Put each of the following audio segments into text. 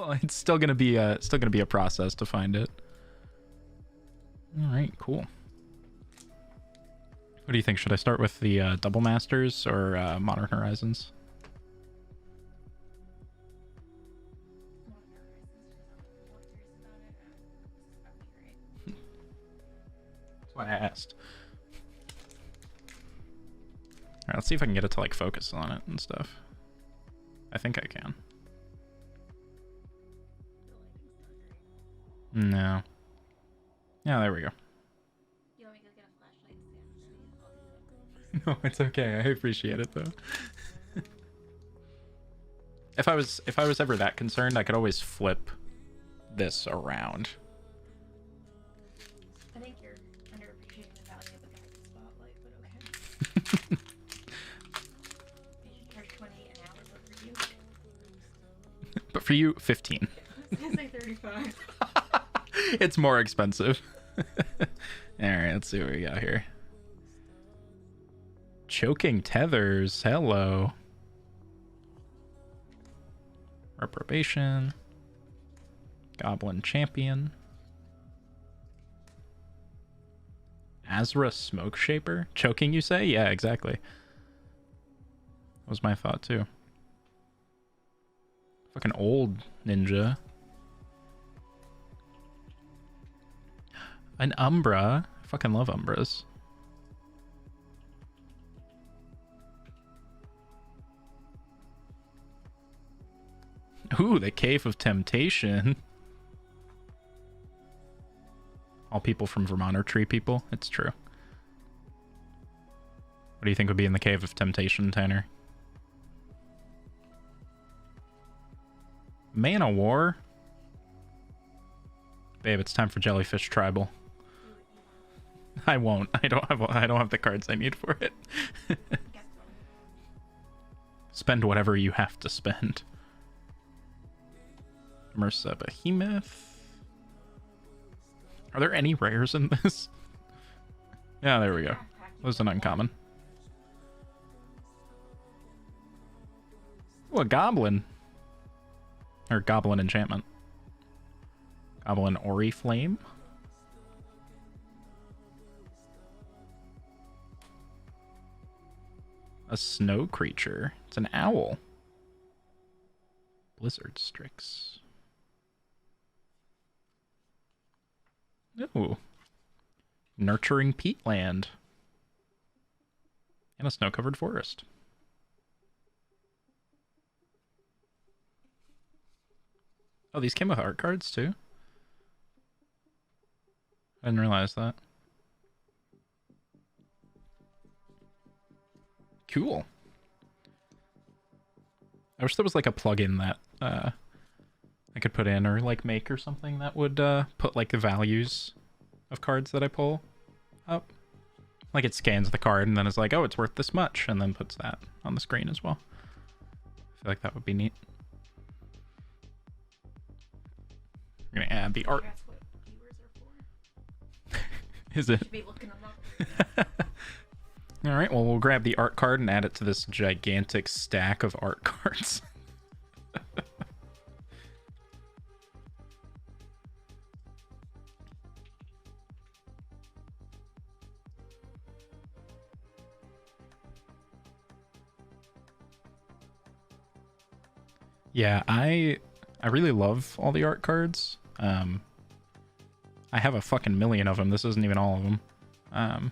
Well, it's still gonna be a process to find it. All right, cool. What do you think? Should I start with the Double Masters or Modern Horizons? That's why I asked. Alright, let's see if I can get it to like focus on it and stuff. I think I can. No. Yeah, there we go. You want me to get a flashlight? No, it's okay. I appreciate it though. If I was ever that concerned, I could always flip this around. I think you're underappreciating the value of the guided spotlight, but okay. You should charge 20 an hour, but for you, But for you, 15. I was gonna say 35. It's more expensive. Alright, let's see what we got here. Choking Tethers. Hello. Reprobation. Goblin Champion. Azra Smoke Shaper? Choking, you say? Yeah, exactly. That was my thought, too. Fucking old ninja. An Umbra. I fucking love Umbras. Ooh, the Cave of Temptation. All people from Vermont are tree people. It's true. What do you think would be in the Cave of Temptation, Tanner? Man of War? Babe, it's time for Jellyfish Tribal. I won't. I don't have the cards I need for it. Spend whatever you have to spend. Mursa Behemoth. Are there any rares in this? Yeah, there we go. That was an uncommon. Ooh, a goblin. Or goblin enchantment. Goblin Oriflame. A snow creature. It's an owl. Blizzard Strix. Ooh. Nurturing Peatland. And a snow-covered forest. Oh, these came with art cards too? I didn't realize that. Cool. I wish there was like a plugin that I could put in or like make or something that would put like the values of cards that I pull up. Like it scans the card and then is like, oh, it's worth this much, and then puts that on the screen as well. I feel like that would be neat. We're gonna add the art. That's what keywords are for. Is You it? should be looking them up. All right, well, we'll grab the art card and add it to this gigantic stack of art cards. Yeah, I really love all the art cards. I have a fucking million of them. This isn't even all of them. I'm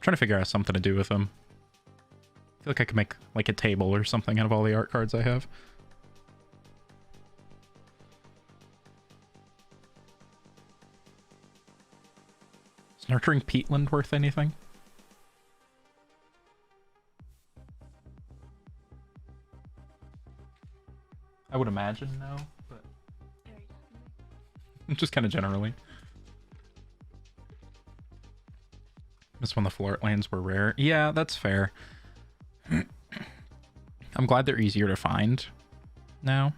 trying to figure out something to do with them. I feel like I could make like a table or something out of all the art cards I have. Is Nurturing Peatland worth anything? I would imagine no, but Very definitely. just kind of generally. Just when the floor lands were rare. Yeah, that's fair. I'm glad they're easier to find now.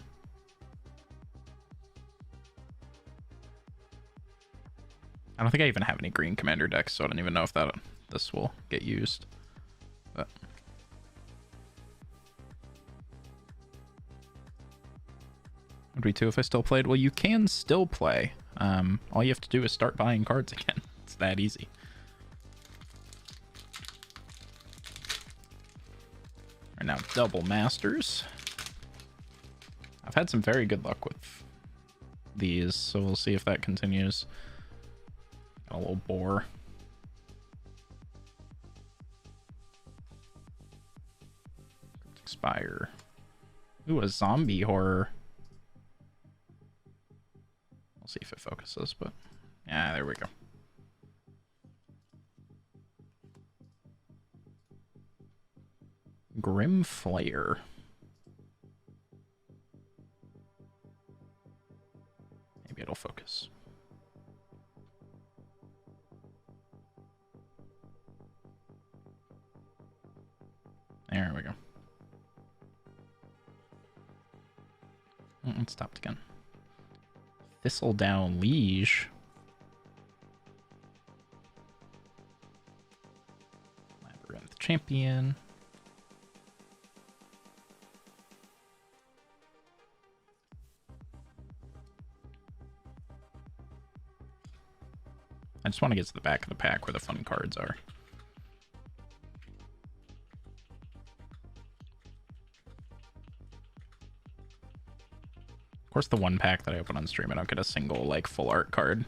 I don't think I even have any green commander decks, so I don't even know if this will get used. But Would be 2 if I still played. Well, you can still play. All you have to do is start buying cards again. It's that easy. Right now, double masters. I've had some very good luck with these, so we'll see if that continues. Got a little boar. Expire. Ooh, a zombie horror. We'll see if it focuses, but yeah, there we go. Grim Flayer. Maybe it'll focus. There we go. It stopped again. Thistledown Liege. Labyrinth Champion. I just want to get to the back of the pack where the fun cards are. Of course, the one pack that I open on stream, I don't get a single, like, full art card.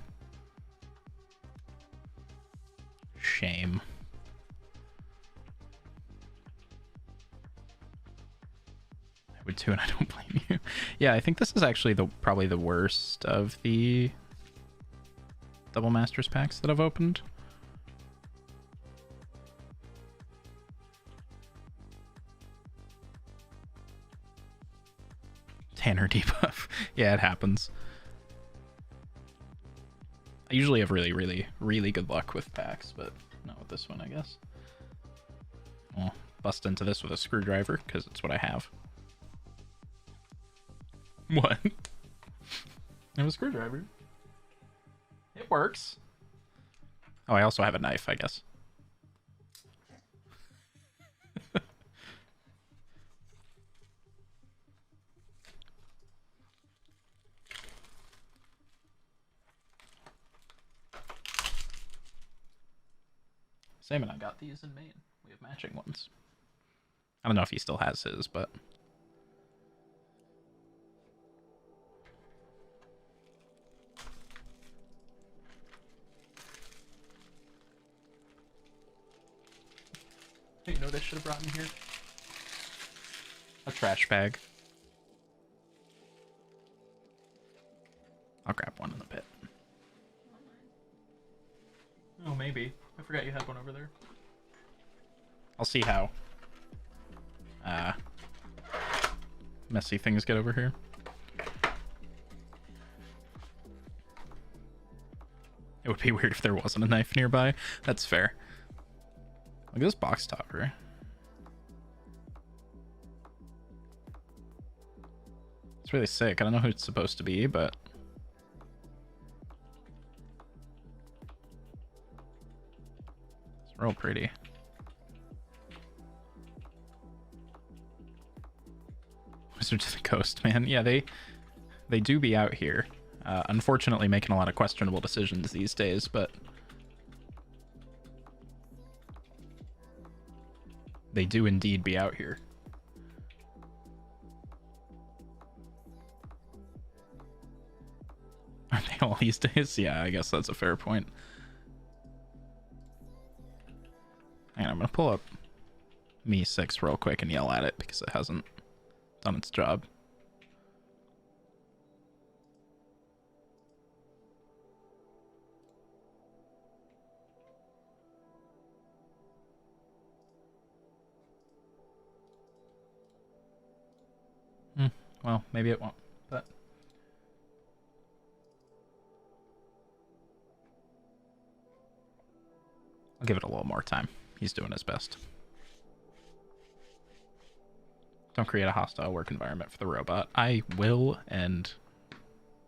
Shame. I would too, and I don't blame you. Yeah, I think this is actually probably the worst of the Double Masters packs that I've opened. Tanner debuff. Yeah, it happens. I usually have really, really, really good luck with packs, but not with this one, I guess. I'll bust into this with a screwdriver, because it's what I have. What? I have a screwdriver. It works. Oh, I also have a knife, I guess. Sam and I got these in Maine. We have matching ones. I don't know if he still has his, but... Hey, you know what I should have brought in here? A trash bag. I'll grab one in a bit. Oh, maybe. I forgot you had one over there. I'll see how messy things get over here. It would be weird if there wasn't a knife nearby. That's fair. Look at this box topper. It's really sick. I don't know who it's supposed to be, but... it's real pretty. Wizards of the Coast, man. Yeah, they do be out here. Unfortunately making a lot of questionable decisions these days, but... they do indeed be out here. Aren't they all these days? Yeah, I guess that's a fair point. And I'm gonna pull up Me 6 real quick and yell at it because it hasn't done its job. Well, maybe it won't, but... I'll give it a little more time. He's doing his best. Don't create a hostile work environment for the robot. I will, and...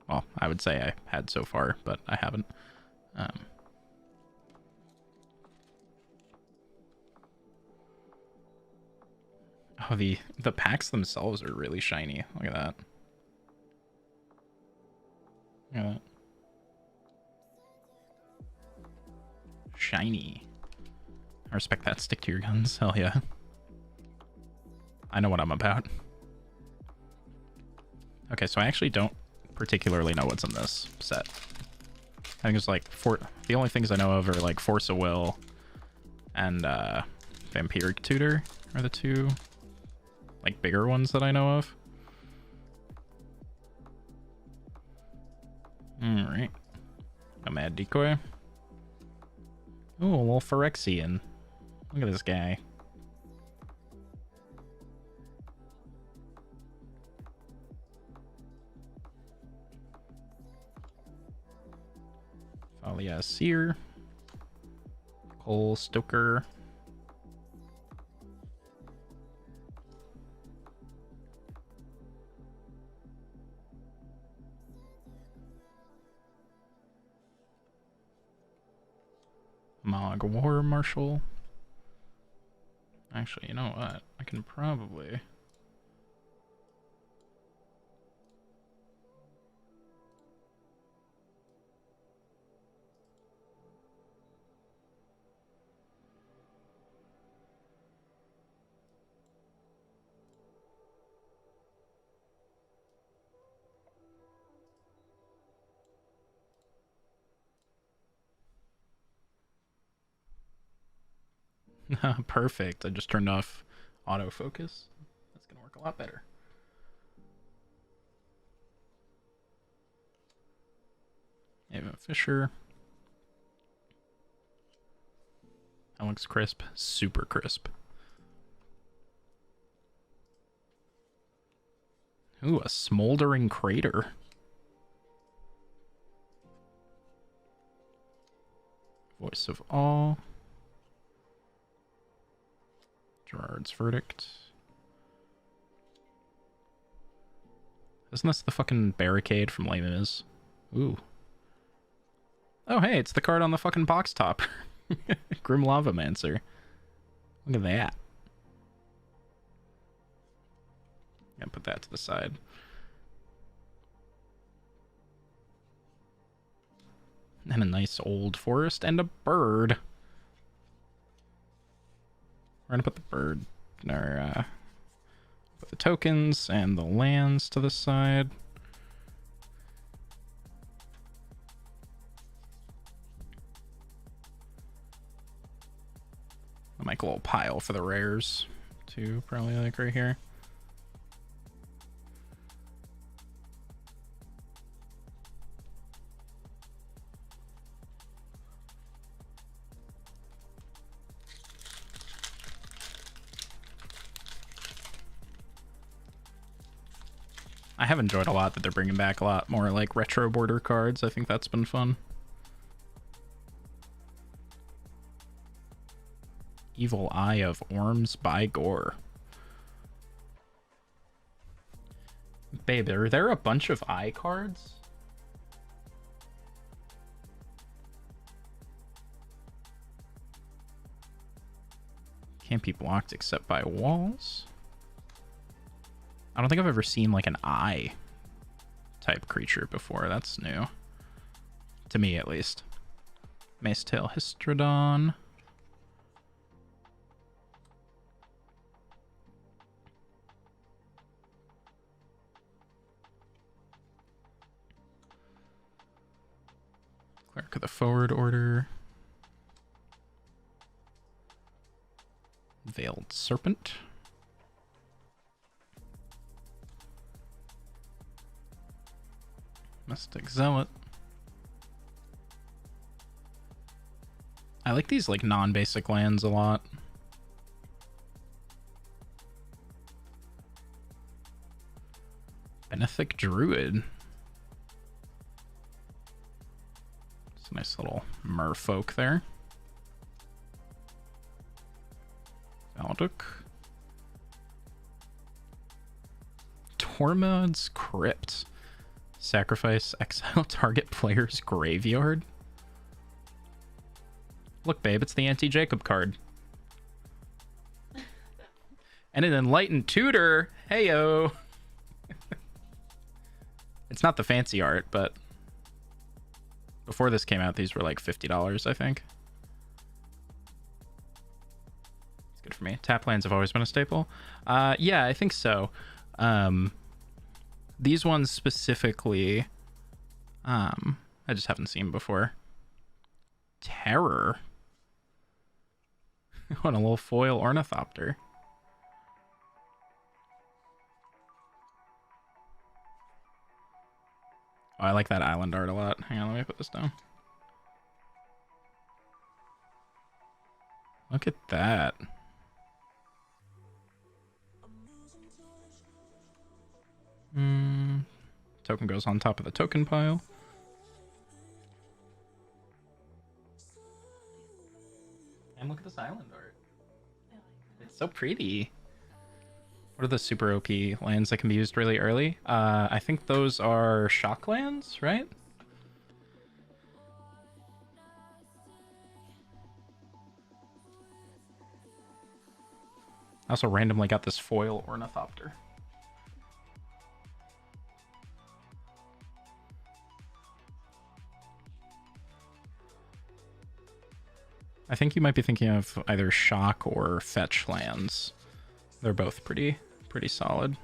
well, I would say I had so far, but I haven't. Oh, the packs themselves are really shiny. Look at that. Look at that. Shiny. I respect that. Stick to your guns. Hell yeah. I know what I'm about. Okay, so I actually don't particularly know what's in this set. I think it's like the only things I know of are like Force of Will and Vampiric Tutor are the two like bigger ones that I know of. Alright. A mad decoy. Ooh, a little Phyrexian. Look at this guy. Thalia Seer. Cole Stoker. Mog War Marshal. Actually, you know what? I can probably... Perfect. I just turned off autofocus. That's gonna work a lot better. Ava Fisher. That looks crisp. Super crisp. Ooh, a smoldering crater. Voice of Awe. Gerard's Verdict. Isn't this the fucking barricade from Les Mis? Ooh. Oh, hey, it's the card on the fucking box top. Grim Lavamancer. Look at that. Yeah, put that to the side. And a nice old forest and a bird. We're gonna put the bird in our, put the tokens and the lands to the side. I'll make a little pile for the rares too, probably like right here. I have enjoyed a lot that they're bringing back a lot more like retro border cards. I think that's been fun. Evil Eye of Orms by Gore. Babe, are there a bunch of eye cards? Can't be blocked except by walls. I don't think I've ever seen like an eye type creature before. That's new. To me, at least. Macetail Histrodon. Cleric of the Forward Order. Veiled Serpent. Mystic Zealot. I like these like non-basic lands a lot. Benethic Druid. It's a nice little merfolk there. Valduk. Tormod's Crypt. Sacrifice, exile target player's graveyard. Look, babe, it's the Anti-Jacob card. And an Enlightened Tutor. Heyo. It's not the fancy art, but Before this came out, these were like $50, I think. It's good for me. Tap lands have always been a staple. Yeah, I think so. These ones specifically, I just haven't seen before. Terror. What a little foil ornithopter. Oh, I like that island art a lot. Hang on, let me put this down. Look at that. Token goes on top of the token pile. And look at this island art. It's so pretty. What are the super OP lands that can be used really early? I think those are shock lands, right? I also randomly got this foil ornithopter. I think you might be thinking of either shock or fetch lands. They're both pretty solid.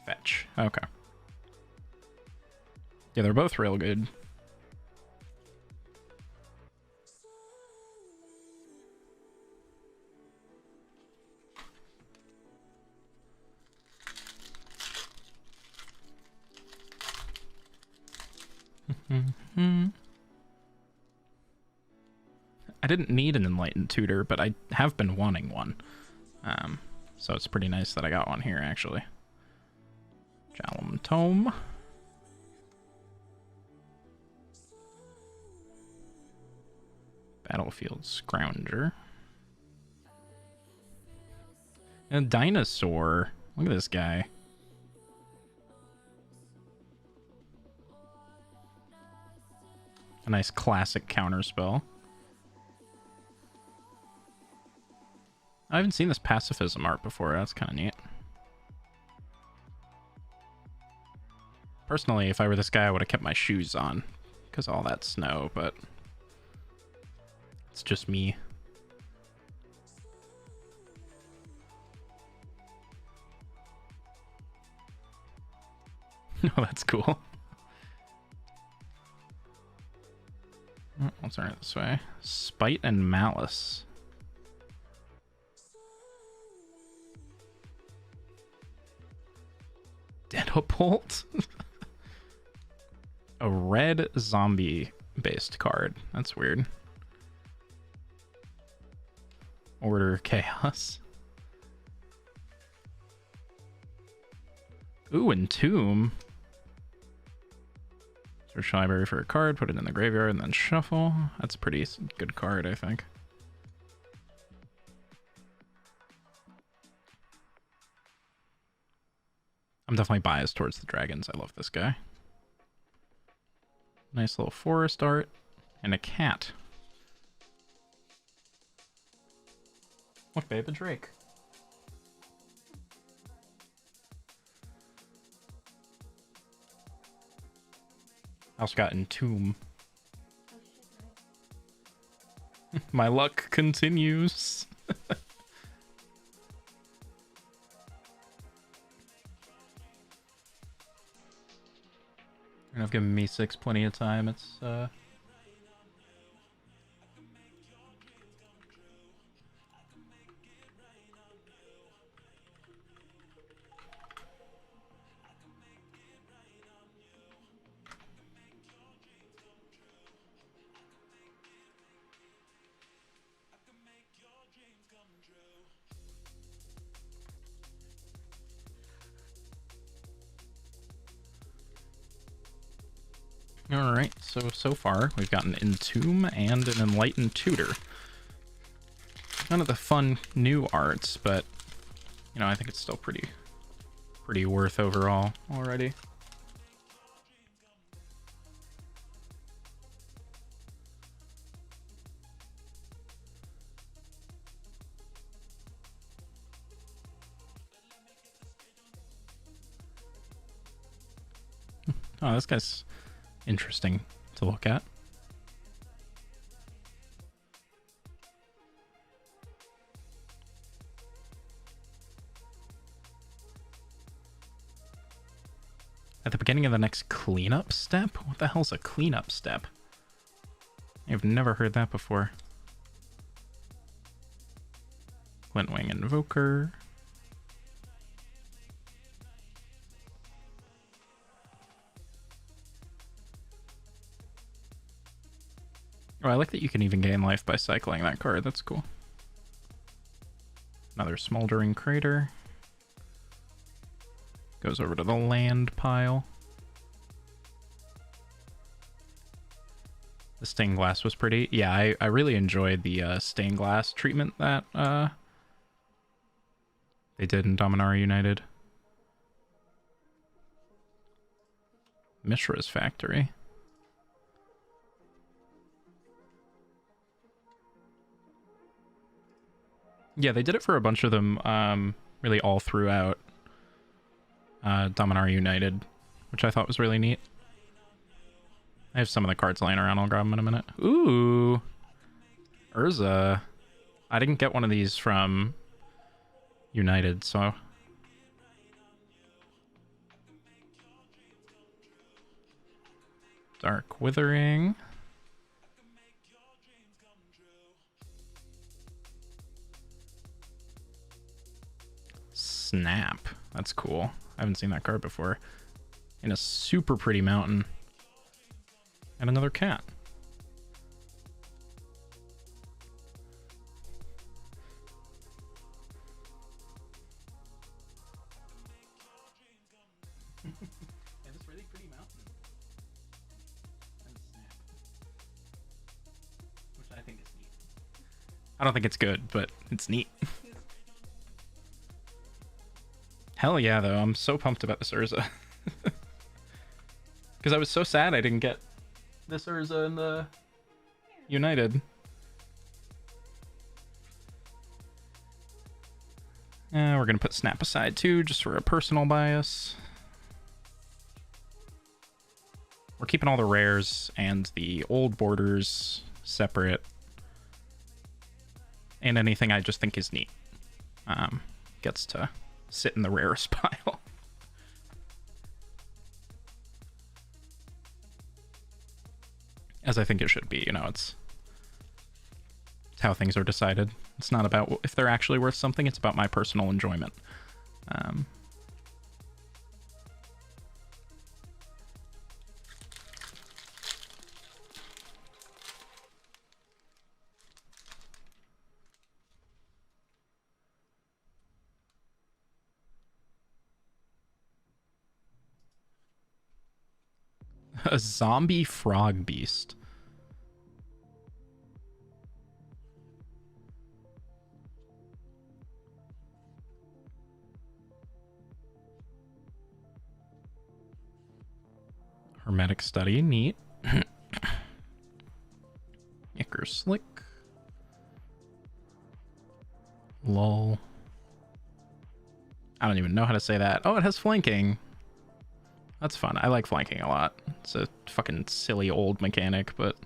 Fetch. Okay. Yeah, they're both real good. I didn't need an Enlightened Tutor, but I have been wanting one. So it's pretty nice that I got one here, actually. Jalum Tome. Battlefield Scrounger. And a dinosaur. Look at this guy. A nice classic counterspell. I haven't seen this pacifism art before. That's kind of neat. Personally, if I were this guy, I would have kept my shoes on because all that snow, but it's just me. Oh, that's cool. I'll turn it this way. Spite and Malice. Deadbolt? A red zombie-based card. That's weird. Order Chaos. Ooh, Entomb. Search library for a card, put it in the graveyard, and then shuffle. That's a pretty good card, I think. I'm definitely biased towards the dragons. I love this guy. Nice little forest art. And a cat. Look, babe, a drake. I also got Entomb. My luck continues. And I've given me 6 plenty of time. It's Alright, so far we've got an Entomb and an Enlightened Tutor. None of the fun new arts, but you know, I think it's still pretty worth overall already. Oh, this guy's interesting to look at. At the beginning of the next cleanup step? What the hell's a cleanup step? I've never heard that before. Glintwing Invoker. Oh, I like that you can even gain life by cycling that card. That's cool. Another Smoldering Crater. Goes over to the land pile. The stained glass was pretty. Yeah, I really enjoyed the stained glass treatment that they did in Dominaria United. Mishra's Factory. Yeah, they did it for a bunch of them, really all throughout Dominaria United, which I thought was really neat. I have some of the cards laying around. I'll grab them in a minute. Ooh. Urza. I didn't get one of these from United, so... Dark Withering. Snap. That's cool. I haven't seen that card before. In a super pretty mountain. And another cat. Yeah, this really pretty mountain. And snap. Which I think is neat. I don't think it's good, but it's neat. Hell yeah, though. I'm so pumped about this Urza. Because I was so sad I didn't get this Urza in the United. We're going to put Snap aside too, just for a personal bias. We're keeping all the rares and the old borders separate. And anything I just think is neat gets to sit in the rarest pile. As I think it should be, you know, it's how things are decided. It's not about if they're actually worth something, it's about my personal enjoyment. A zombie frog beast. Hermetic Study, neat. Icker Slick. Lol. I don't even know how to say that. Oh, it has flanking. That's fun. I like flanking a lot. It's a fucking silly old mechanic, but...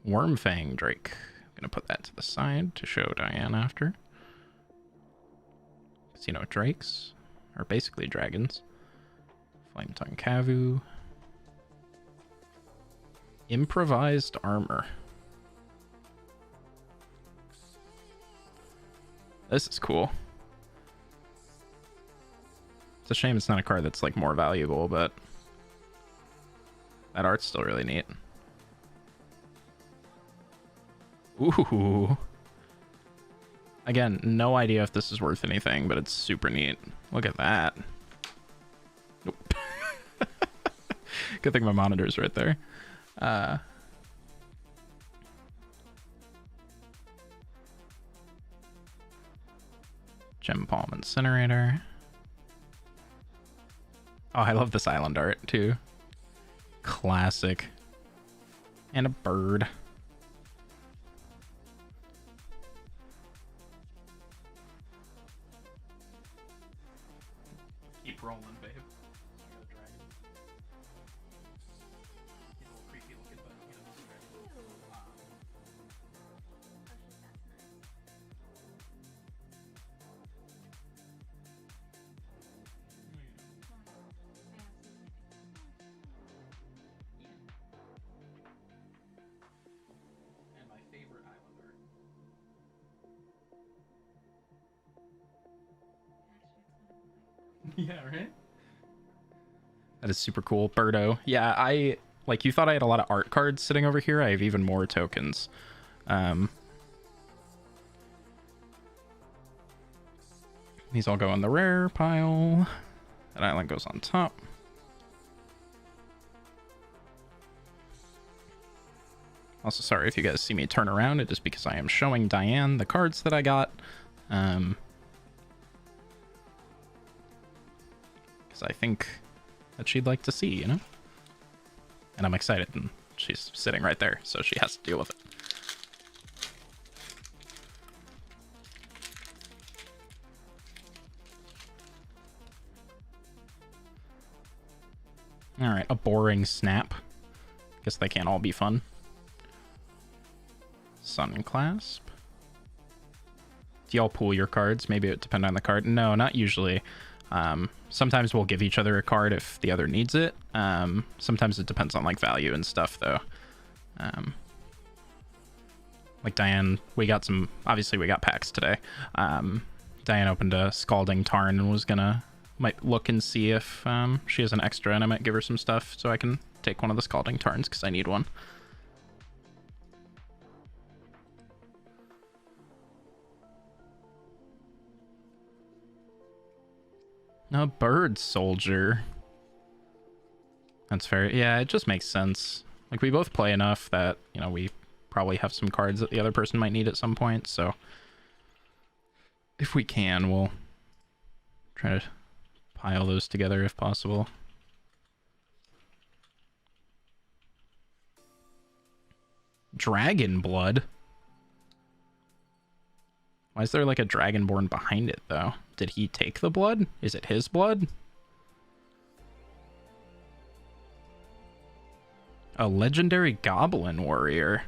Wormfang Drake. I'm gonna put that to the side to show Diane after. Because, you know, drakes are basically dragons. Flame Tongue Kavu. Improvised Armor. This is cool. It's a shame it's not a card that's like more valuable, but that art's still really neat. Ooh. Again, no idea if this is worth anything, but it's super neat. Look at that. Nope. Good thing my monitor's right there. Gem Palm Incinerator. Oh, I love this island art too. Classic. And a bird. Keep rolling, babe. Yeah, right? That is super cool. Birdo. Yeah, like, you thought I had a lot of art cards sitting over here. I have even more tokens. These all go in the rare pile. That island goes on top. Also, sorry if you guys see me turn around. It is because I am showing Diane the cards that I got. Because I think that she'd like to see, you know? And I'm excited, and she's sitting right there, so she has to deal with it. Alright, a boring snap. Guess they can't all be fun. Sun Clasp. Do y'all pull your cards? Maybe it depends on the card. No, not usually. Sometimes we'll give each other a card if the other needs it. Sometimes it depends on like value and stuff though. Like Diane, we got some, obviously we got packs today. Diane opened a Scalding Tarn and might look and see if she has an extra, and I might give her some stuff so I can take one of the Scalding Tarns because I need one. A bird soldier. That's fair. Yeah, it just makes sense. Like, we both play enough that, you know, we probably have some cards that the other person might need at some point, so if we can, we'll try to pile those together if possible. Dragon blood? Why is there like a dragonborn behind it though? Did he take the blood? Is it his blood? A legendary goblin warrior.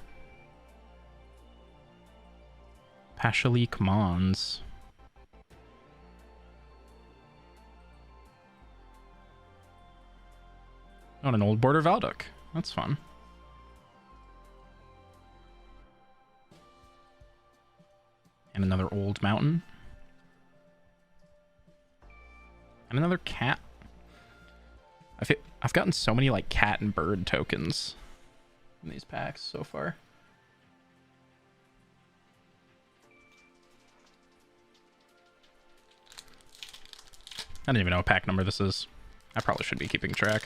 Pashalik Mons. Oh, an old Border Valduk. That's fun. And another old mountain. And another cat. I've gotten so many like cat and bird tokens in these packs so far. I don't even know what pack number this is. I probably should be keeping track.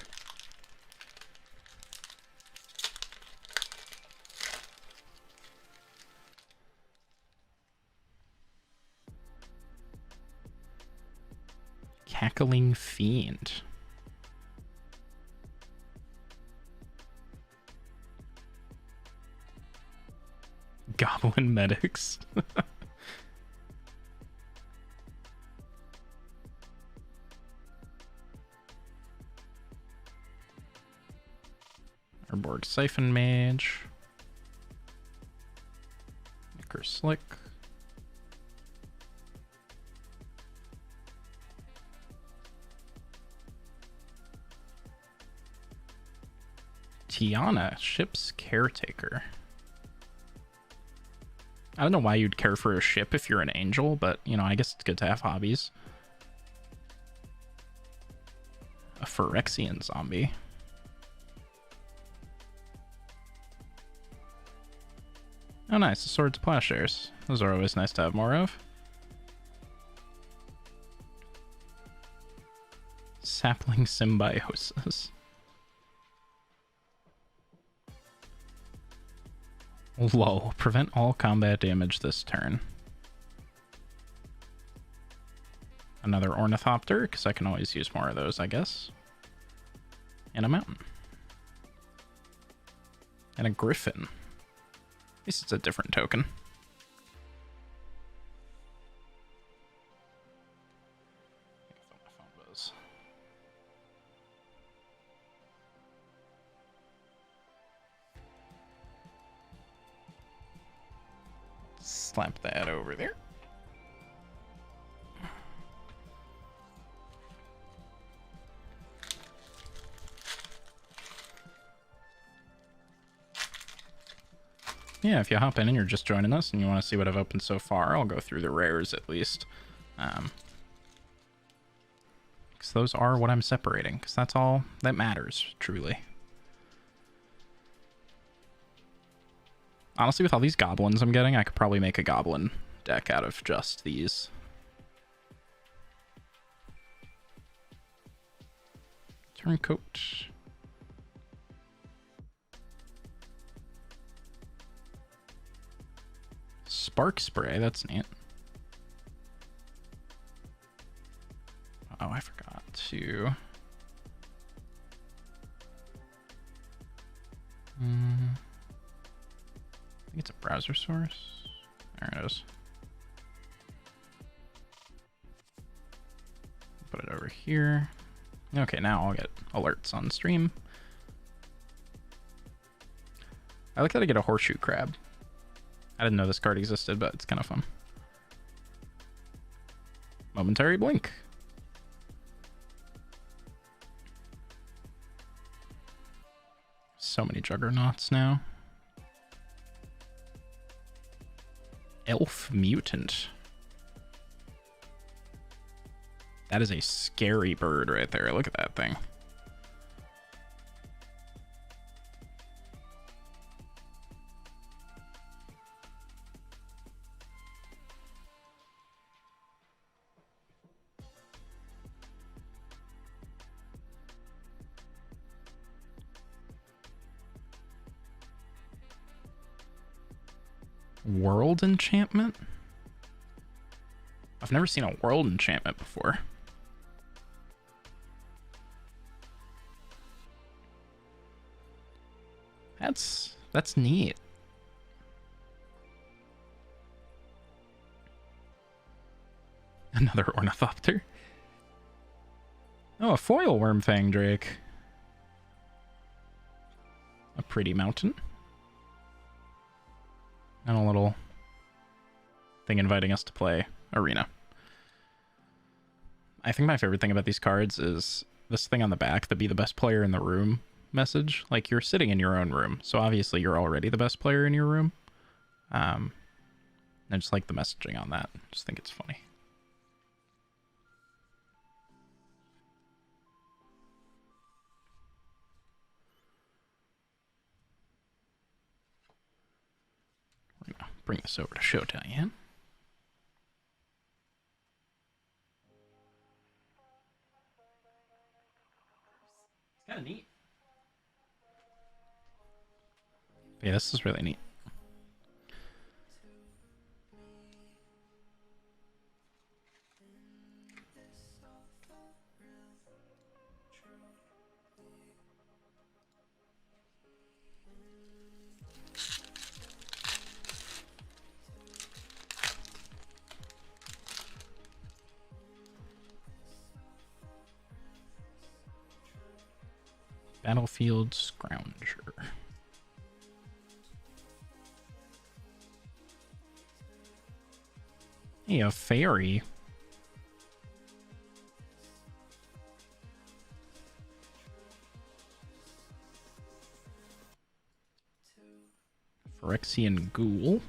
Cackling Fiend. Goblin Medics. Urborg Siphon Mage. Nicker Slick. Tiana, Ship's Caretaker. I don't know why you'd care for a ship if you're an angel, but, you know, I guess it's good to have hobbies. A Phyrexian zombie. Oh, nice. The Swords of Plowshares. Those are always nice to have more of. Sapling Symbiosis. Lol. Prevent all combat damage this turn. Another Ornithopter, because I can always use more of those, I guess. And a mountain. And a griffin. At least it's a different token. Slap that over there. Yeah, if you hop in and you're just joining us and you want to see what I've opened so far, I'll go through the rares at least. because those are what I'm separating, because that's all that matters, truly. Honestly, with all these goblins I'm getting, I could probably make a goblin deck out of just these. Turncoat. Spark spray, that's neat. Oh, I forgot to... I think it's a browser source. There it is. Put it over here. Okay, now I'll get alerts on stream. I like that I get a horseshoe crab. I didn't know this card existed, but it's kind of fun. Momentary blink. So many juggernauts now. Elf mutant. That is a scary bird right there. Look at that thing. World enchantment? I've never seen a world enchantment before. That's neat. Another ornithopter. Oh, a foil wormfang drake. A pretty mountain. And a little thing inviting us to play Arena. I think my favorite thing about these cards is this thing on the back, the be the best player in the room message. Like, you're sitting in your own room, so obviously you're already the best player in your room. I just like the messaging on that. Just think it's funny. We're gonna bring this over to Show Diane. It's kind of neat. Yeah, this is really neat. Battlefield Scrounger. Hey, a fairy. Phyrexian Ghoul.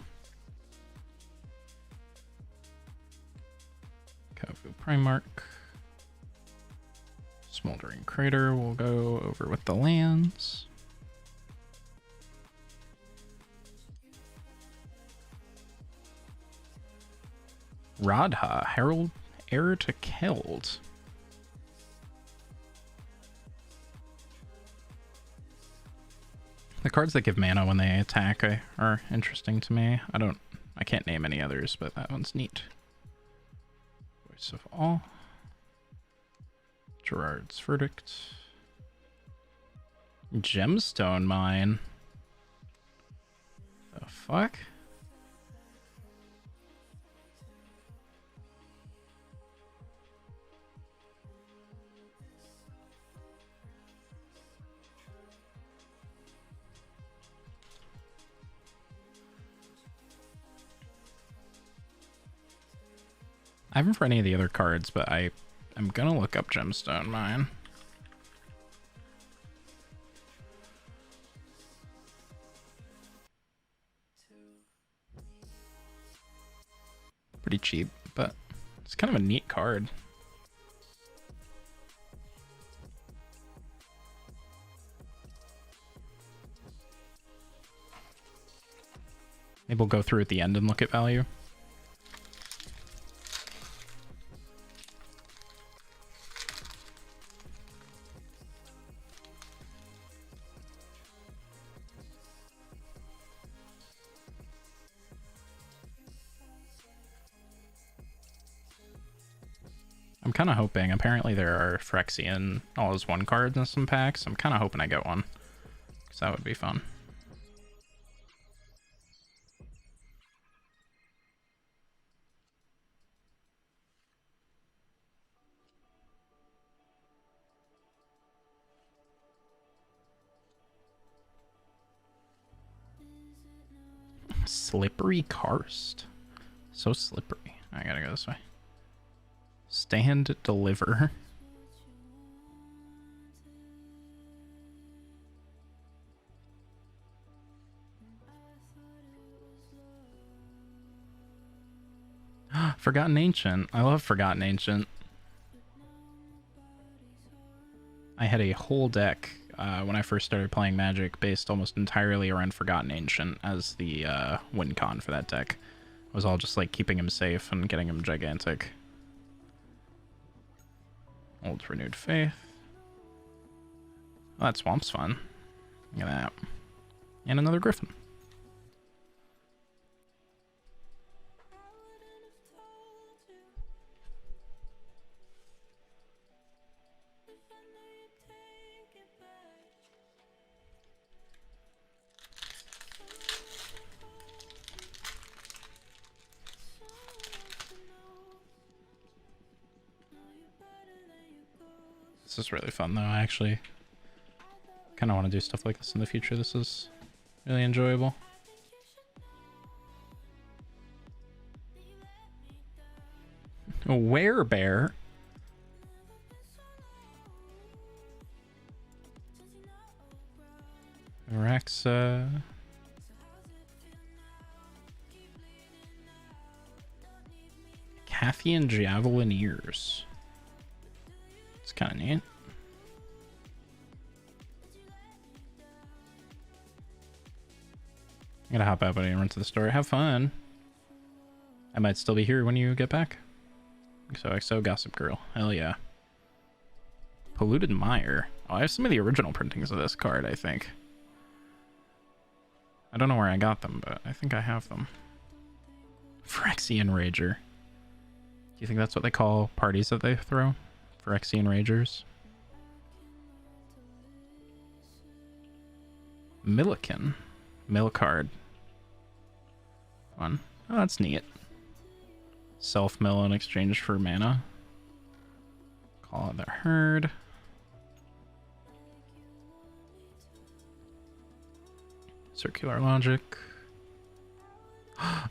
Kavu Primarch. Smoldering Crater will go over with the lands. Radha, Herald, Heir to Keld. The cards that give mana when they attack are interesting to me. I can't name any others, but that one's neat. Voice of All. Gerard's Verdict. Gemstone Mine. The fuck? I haven't for any of the other cards, but I'm gonna look up Gemstone Mine. Pretty cheap, but it's kind of a neat card. Maybe we'll go through at the end and look at value. I'm kind of hoping, apparently there are Phyrexian all as one cards in some packs. I'm kind of hoping I get one, because that would be fun. Slippery Karst. So slippery. I gotta go this way. Stand deliver. Forgotten Ancient. I love Forgotten Ancient. I had a whole deck when I first started playing Magic based almost entirely around Forgotten Ancient as the win con for that deck. It was all just like keeping him safe and getting him gigantic. Old Renewed Faith. Oh, that swamp's fun. Look at that. And another Griffin. This is really fun though. I actually kind of want to do stuff like this in the future. This is really enjoyable. A werebear. Rexa. Cathian Javelineers. It's kind of neat. I'm gonna hop out, buddy, and run to the store. Have fun. I might still be here when you get back. XOXO Gossip Girl. Hell yeah. Polluted Mire. Oh, I have some of the original printings of this card, I think. I don't know where I got them, but I think I have them. Phyrexian Rager. Do you think that's what they call parties that they throw? Phyrexian Ragers? Milliken. Mill card. Fun. Oh, that's neat. Self-mill in exchange for mana. Call it the herd. Circular Logic. I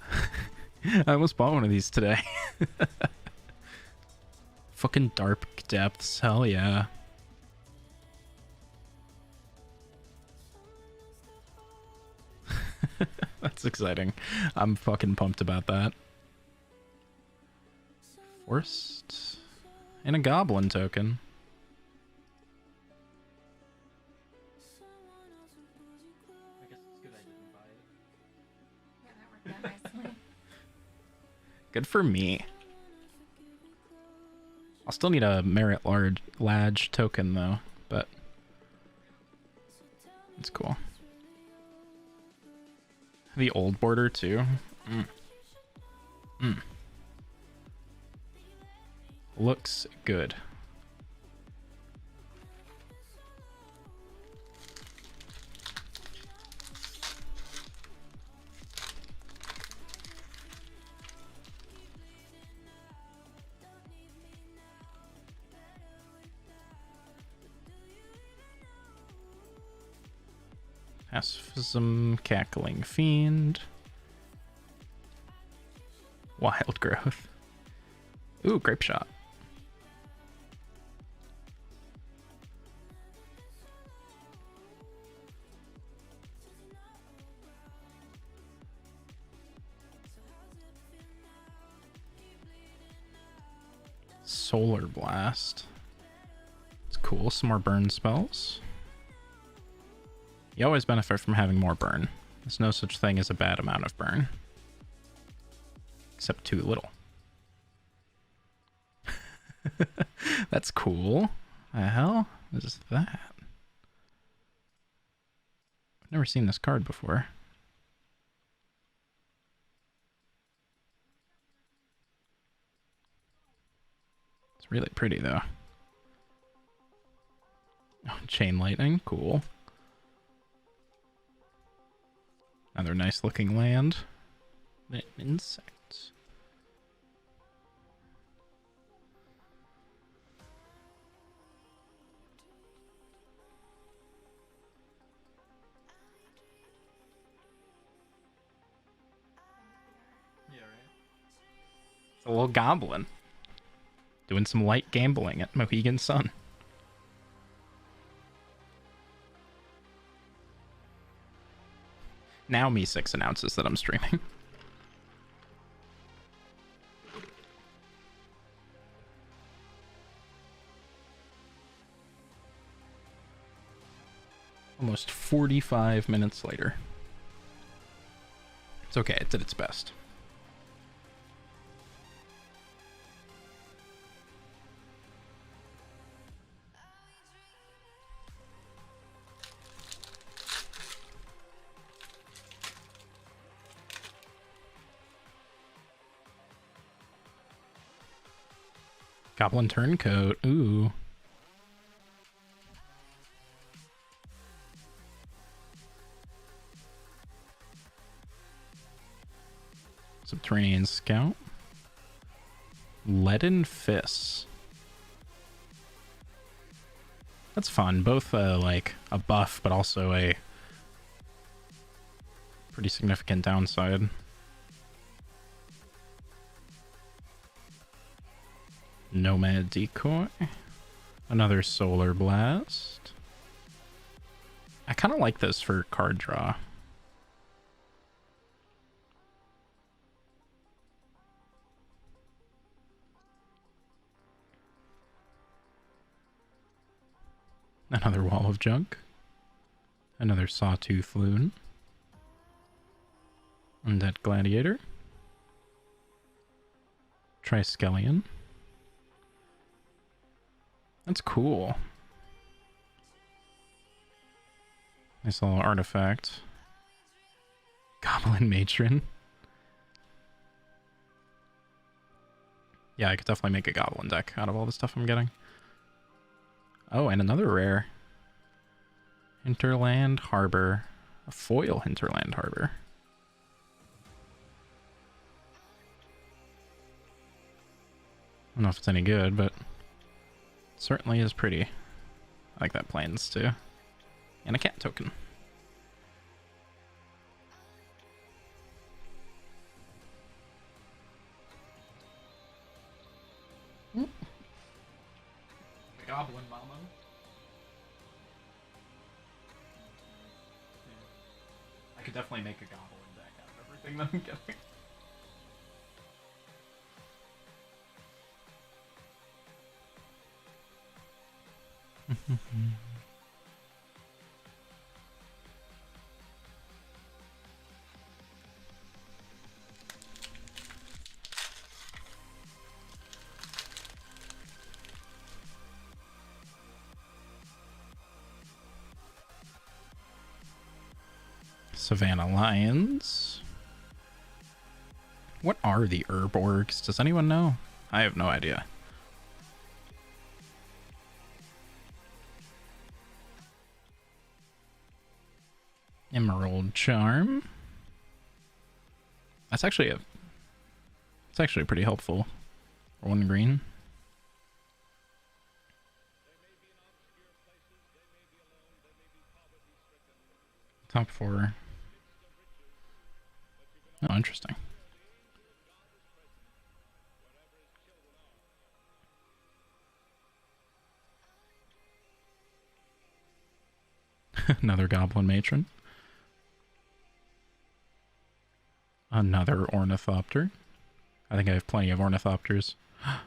almost bought one of these today. Fucking Dark Depths. Hell yeah. That's exciting. I'm fucking pumped about that. Forced. And a Goblin token. Yeah, that worked out nicely. Good for me. I'll still need a Merit Lodge token though, but it's cool. The old border too. Looks good. Pacifism, Cackling Fiend. Wild Growth. Ooh, Grape Shot. Solar Blast. It's cool. Some more burn spells. You always benefit from having more burn. There's no such thing as a bad amount of burn. Except too little. That's cool. The hell is that? I've never seen this card before. It's really pretty though. Oh, chain lightning, cool. Another nice looking land. Insects. Yeah, right. It's a little goblin. Doing some light gambling at Mohegan Sun. Now Me6 announces that I'm streaming. Almost 45 minutes later. It's okay, it did its best. Goblin Turncoat, ooh. Subterranean Scout. Leaden Fists. That's fun. Both like a buff, but also a pretty significant downside. Nomad Decoy. Another Solar Blast. I kind of like this for card draw. Another Wall of Junk. Another Sawtooth Loon. Undead Gladiator. Triskelion. That's cool. Nice little artifact. Goblin Matron. Yeah, I could definitely make a goblin deck out of all the stuff I'm getting. Oh, and another rare. Hinterland Harbor. A foil Hinterland Harbor. I don't know if it's any good, but it certainly is pretty. I like that plains too. And a cat token. The Goblin Mama. Yeah. I could definitely make a goblin deck out of everything that I'm getting. Savannah Lions. What are the herb orgs? Does anyone know? I have no idea. Emerald Charm. That's actually it's actually pretty helpful for 1 green. Top 4. Oh, interesting. Another Goblin Matron. Another Ornithopter. I think I have plenty of Ornithopters. A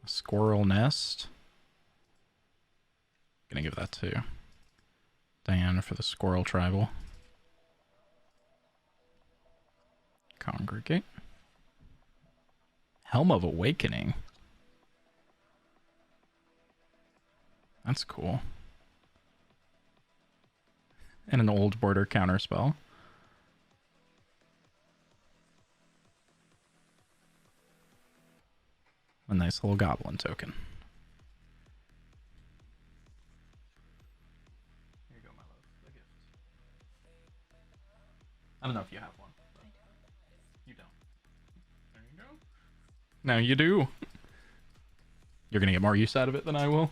Squirrel Nest. Gonna give that to Diana for the Squirrel Tribal. Congregate. Helm of Awakening. That's cool. And an old border counterspell. A nice little goblin token. Here you go, my love. The gift. I don't know if you have one. But you don't. There you go. Now you do. You're gonna get more use out of it than I will.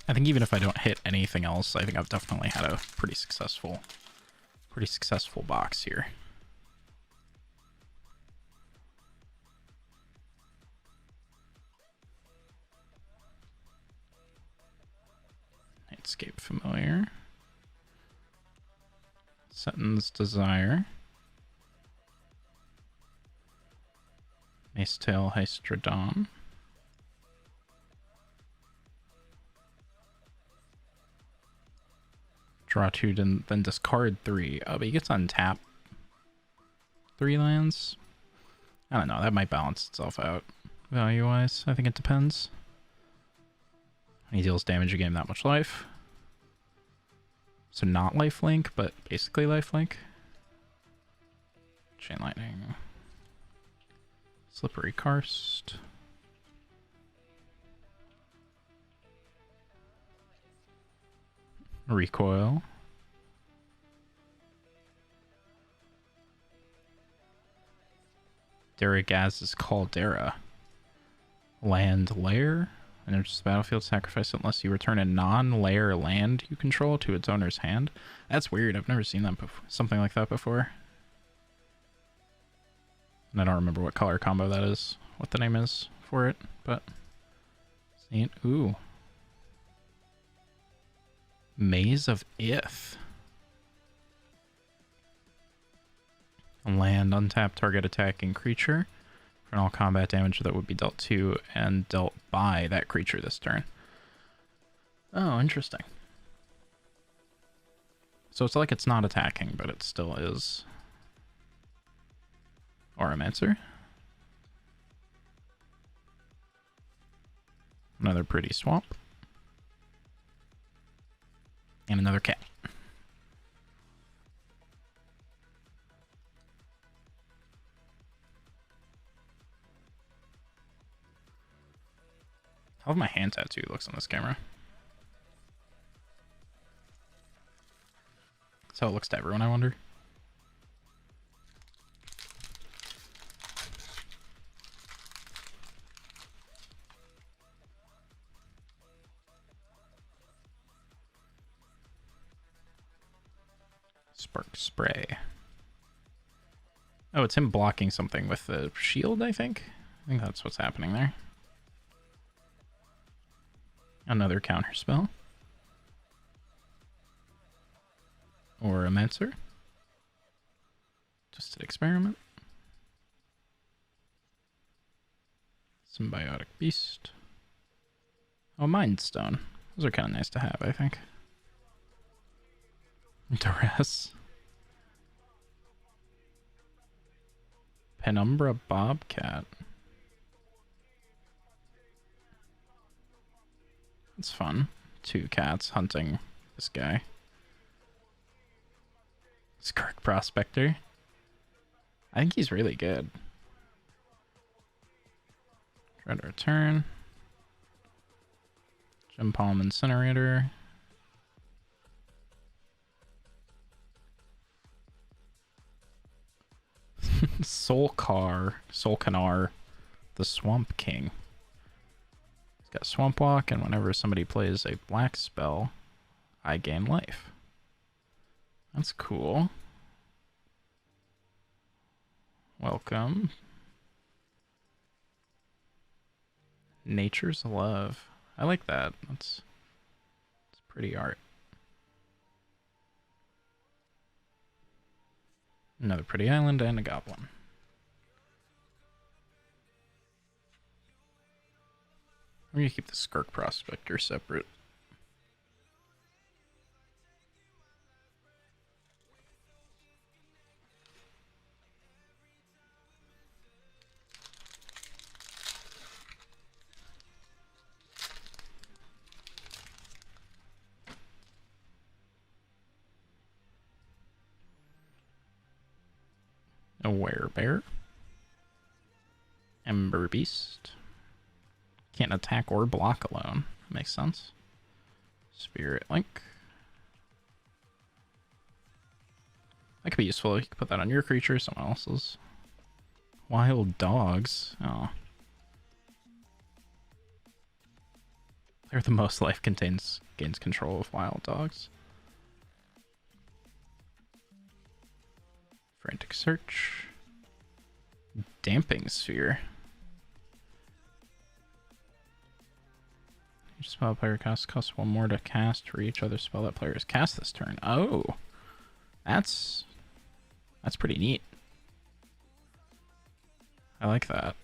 I think even if I don't hit anything else, I think I've definitely had a pretty successful box here. Nightscape Familiar. Setton's Desire. Macetail Hystrodon. Draw 2, then discard 3. Oh, but he gets untap 3 lands. I don't know, that might balance itself out value-wise. I think it depends. He deals damage, you gain that much life. So not lifelink, but basically lifelink. Chain Lightning. Slippery Karst. Recoil. Daragaz's Caldera. Land Lair. Enters the battlefield, sacrifice it unless you return a non-lair land you control to its owner's hand. That's weird. I've never seen that something like that before. And I don't remember what color combo that is, what the name is for it, but see it. Ooh. Maze of Ith. Land, untap target attacking creature for all combat damage that would be dealt to and dealt by that creature this turn. Oh, interesting. So it's like it's not attacking, but it still is. Auramancer. Another pretty swamp. And another cat. How my hand tattoo looks on this camera. That's how it looks to everyone, I wonder. Spark Spray. Oh, it's him blocking something with the shield, I think. I think that's what's happening there. Another counter spell. Or a Mancer. Just an experiment. Symbiotic Beast. Oh, Mind Stone. Those are kind of nice to have, I think. Duress. Penumbra Bobcat. It's fun. 2 cats hunting this guy. Skirk Prospector. I think he's really good. Try to return. Gem Palm Incinerator. Solkanar, the Swamp King. He's got Swamp Walk, and whenever somebody plays a black spell, I gain life. That's cool. Welcome. Nature's Love. I like that. It's pretty art. Another pretty island and a goblin. I'm gonna keep the Skirk Prospector separate. A werebear. Ember Beast. Can't attack or block alone. Makes sense. Spirit Link. That could be useful. You could put that on your creature, someone else's. Wild Dogs. Oh. They're the most life gains control of Wild Dogs. Frantic Search. Damping Sphere. Each spell player costs 1 more to cast for each other spell that player has cast this turn. Oh, that's pretty neat. I like that.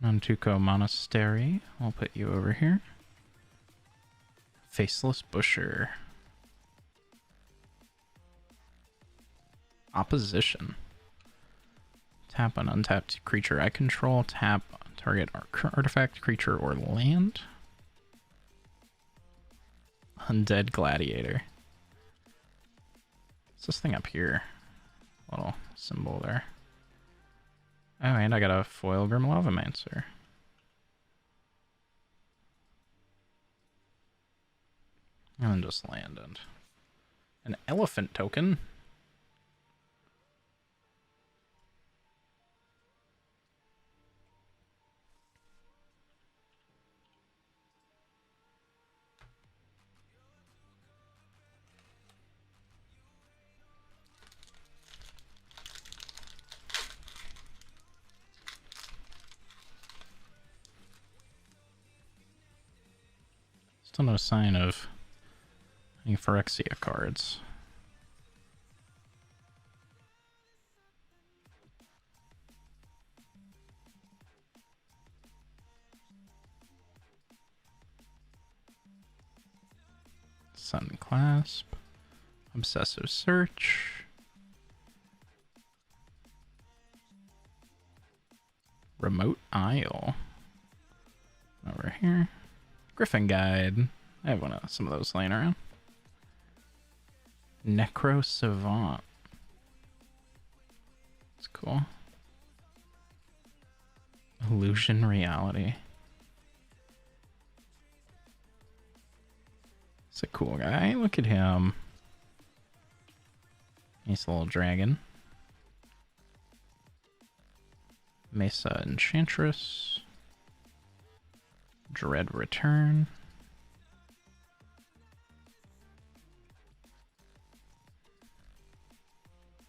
Nantuko Monastery. I'll put you over here. Faceless Busher. Opposition. Tap an untapped creature I control. Tap target artifact, creature, or land. Undead Gladiator. What's this thing up here? Little symbol there. Oh, and I got a foil Grim Lavamancer. And then just land and an elephant token. Still no sign of any Phyrexia cards. Sun Clasp. Obsessive Search. Remote Isle. Over here. Griffin Guide. I have some of those laying around. Necro Savant. That's cool. Illusion Reality. It's a cool guy. Look at him. Nice little dragon. Mesa Enchantress. Dread Return.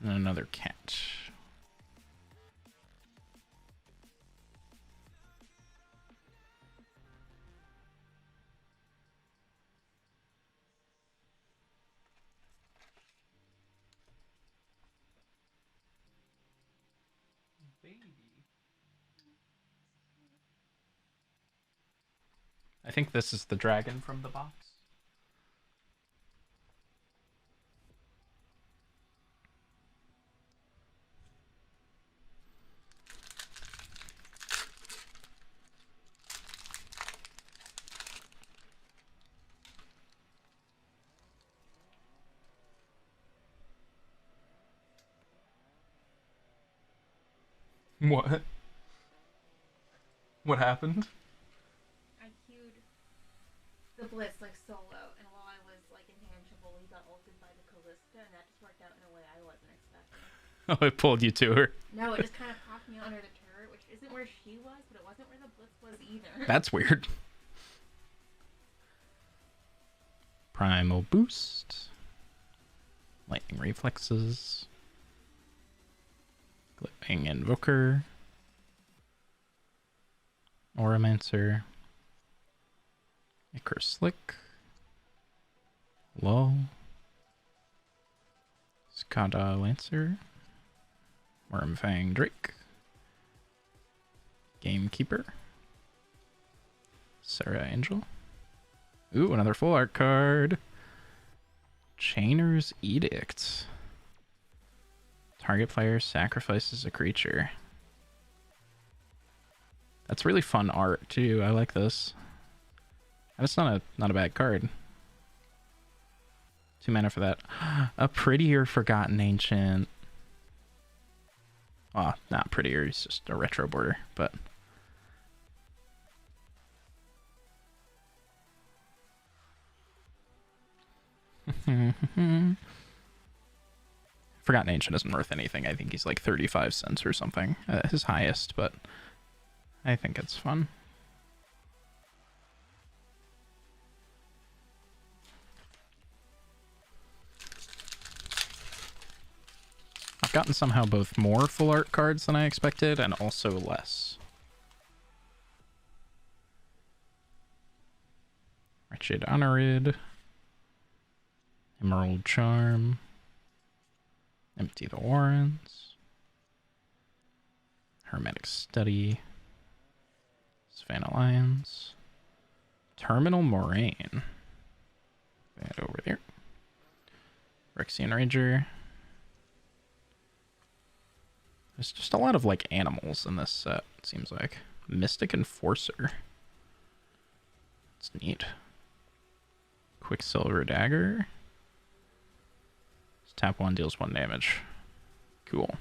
And another cat. Baby. I think this is the dragon from the box. What? What happened? I queued the Blitz like solo, and while I was like intangible, he got ulted by the Callista, and that just worked out in a way I wasn't expecting. Oh, it pulled you to her. No, it just kind of popped me under the turret, which isn't where she was, but it wasn't where the Blitz was either. That's weird. Primal Boost. Lightning Reflexes. Glipping Invoker. Auramancer. Icar Slick. Lull. Skada Lancer. Wormfang Drake. Gamekeeper. Sarah Angel. Ooh, another full art card. Chainer's Edict. Target player sacrifices a creature. That's really fun art too. I like this. And it's not a bad card. 2 mana for that. A prettier Forgotten Ancient. Well, not prettier, he's just a retro border, but... Forgotten Ancient isn't worth anything. I think he's like 35 cents or something. His highest, but I think it's fun. I've gotten somehow both more full art cards than I expected and also less. Wretched Honored. Emerald Charm. Empty the Warrens. Hermetic Study. Savannah Lions. Terminal Moraine. That over there. Rexian Ranger. There's just a lot of, like, animals in this set, it seems like. Mystic Enforcer. That's neat. Quicksilver Dagger. Tap 1, deals 1 damage. Cool.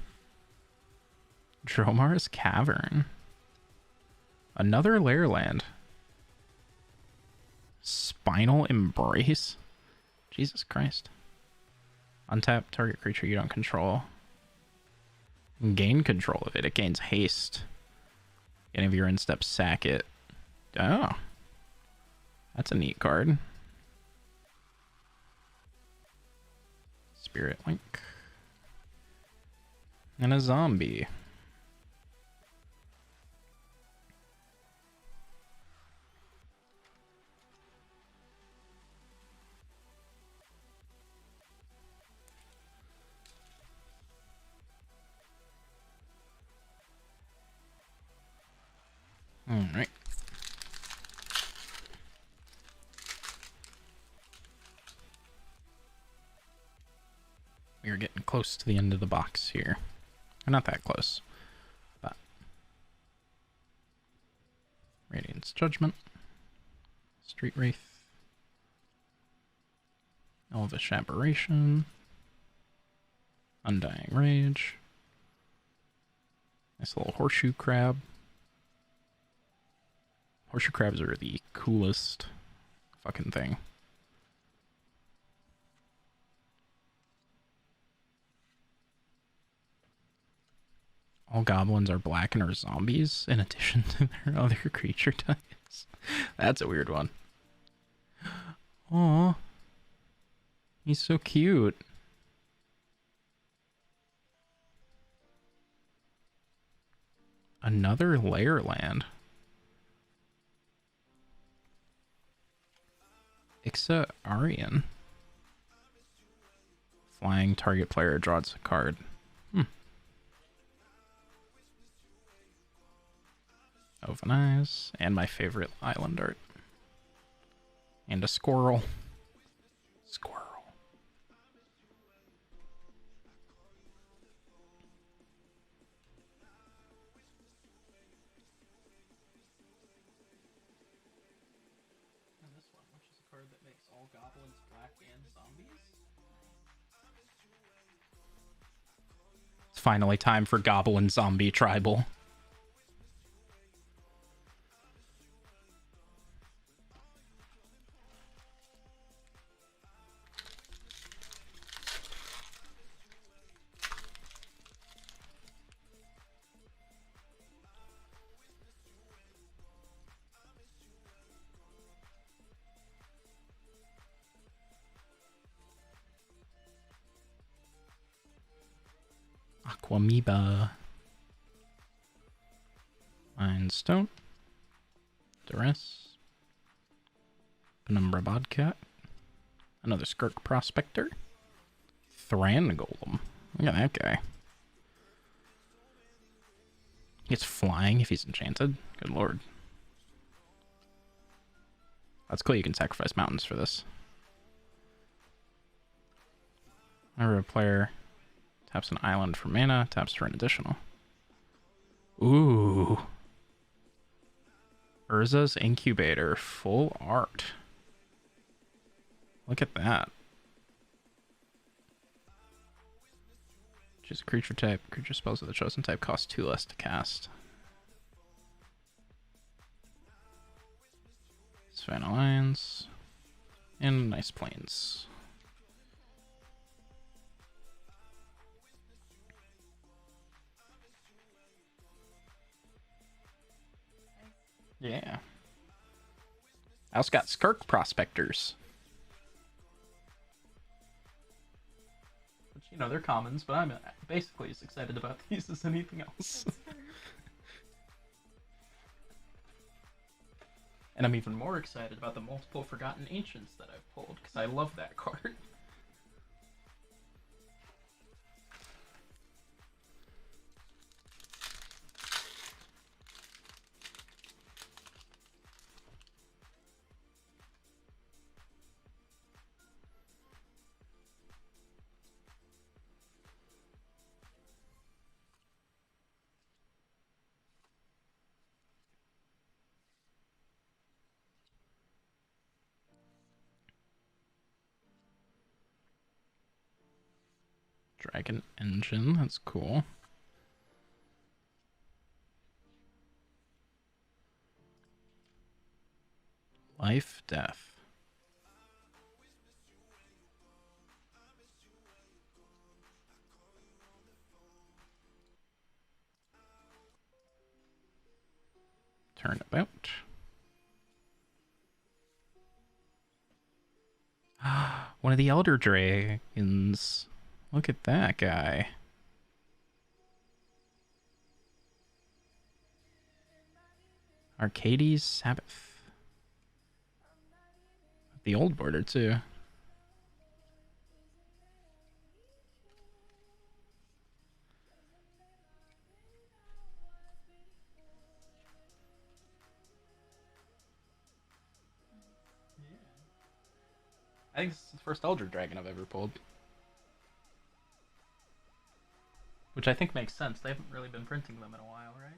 Dromar's Cavern. Another Lair Land. Spinal Embrace. Jesus Christ. Untap target creature you don't control. Gain control of it. It gains haste. Any of your insteps sack it. Oh. That's a neat card. Spirit Link. And a zombie. All right. We are getting close to the end of the box here. We're not that close, but Radiant's Judgment, Street Wraith, Elvish Aberration, Undying Rage, nice little Horseshoe Crab. Horseshoe Crabs are the coolest fucking thing. All goblins are black and are zombies in addition to their other creature types. That's a weird one. Aw. He's so cute. Another Lair Land. Ixa Arian. Flying, target player draws a card. Open Eyes, and my favorite island art. And a squirrel. Squirrel. And this one, which is a card that makes all goblins black and zombies. It's finally time for Goblin Zombie Tribal. Aquamoeba. Mindstone. Duress. Penumbra Bodcat. Another Skirk Prospector. Thran Golem. Look at that guy. He gets flying if he's enchanted. Good lord. That's cool, you can sacrifice mountains for this. Whenever a player taps an island for mana, taps for an additional. Ooh. Urza's Incubator, full art. Look at that. Choose a creature type. Creature spells of the chosen type cost 2 less to cast. Svan Alliance. And nice planes. Yeah. I also got Skirk Prospectors. Which, you know, they're commons, but I'm basically as excited about these as anything else. And I'm even more excited about the multiple Forgotten Ancients that I've pulled, because I love that card. Dragon Engine, that's cool. Life, Death. Turnabout. One of the Elder Dragons. Look at that guy. Arcades Sabbath. The old border, too. I think this is the first Elder Dragon I've ever pulled. Which I think makes sense. They haven't really been printing them in a while, right?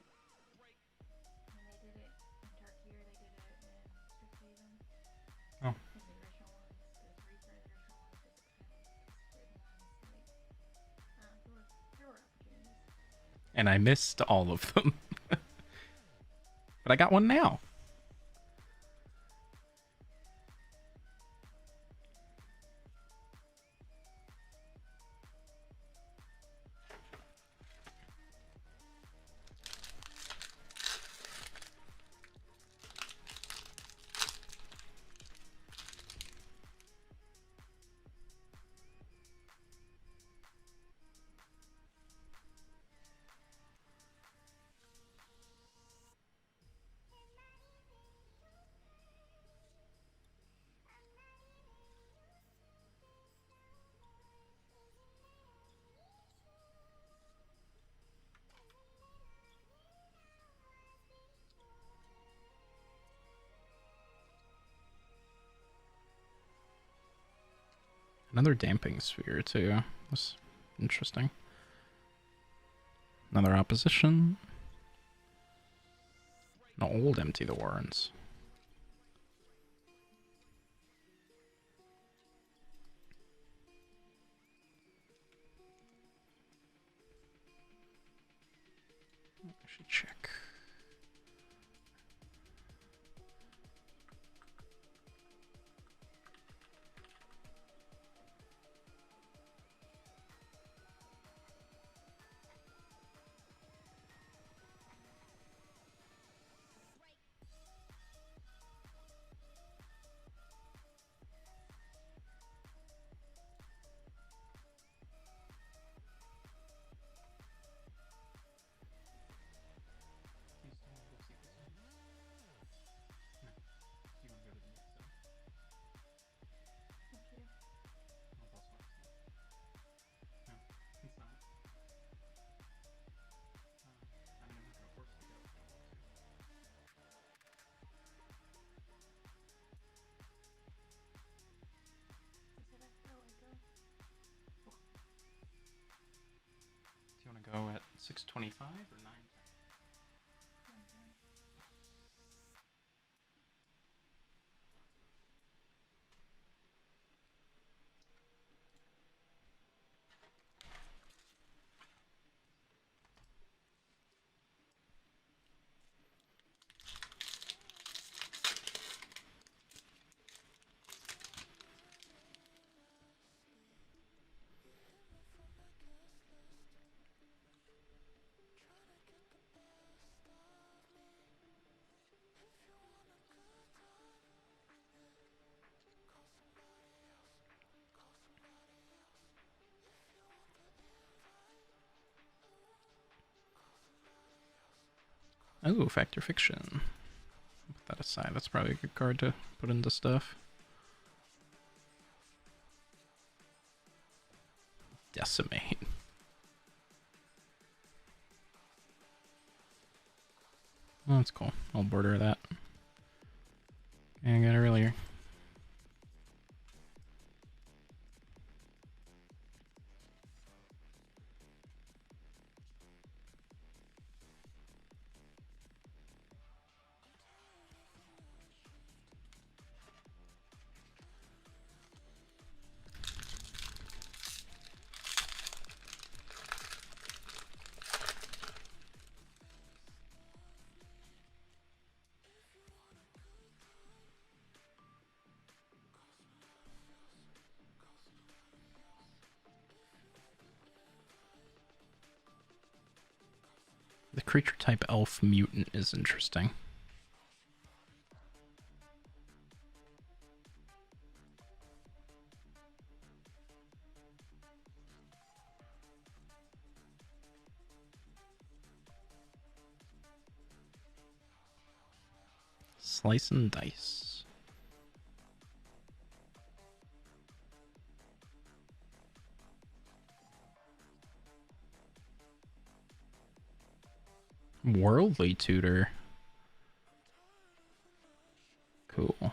When they did it in Turkey, or they did it in Strixhaven. Oh. In the original ones, there's reprinted original ones, there's expanded ones, there were opportunities. And I missed all of them. But I got one now. Another Damping Sphere, too. That's interesting. Another Opposition. An old Empty the Warrens. I should check. Do you want to go at 625 or 9? Oh, Fact or Fiction. Put that aside. That's probably a good card to put into stuff. Decimate. Oh, that's cool. I'll border that. I got earlier. The creature type elf mutant is interesting. Slice and dice. Worldly Tutor. Cool.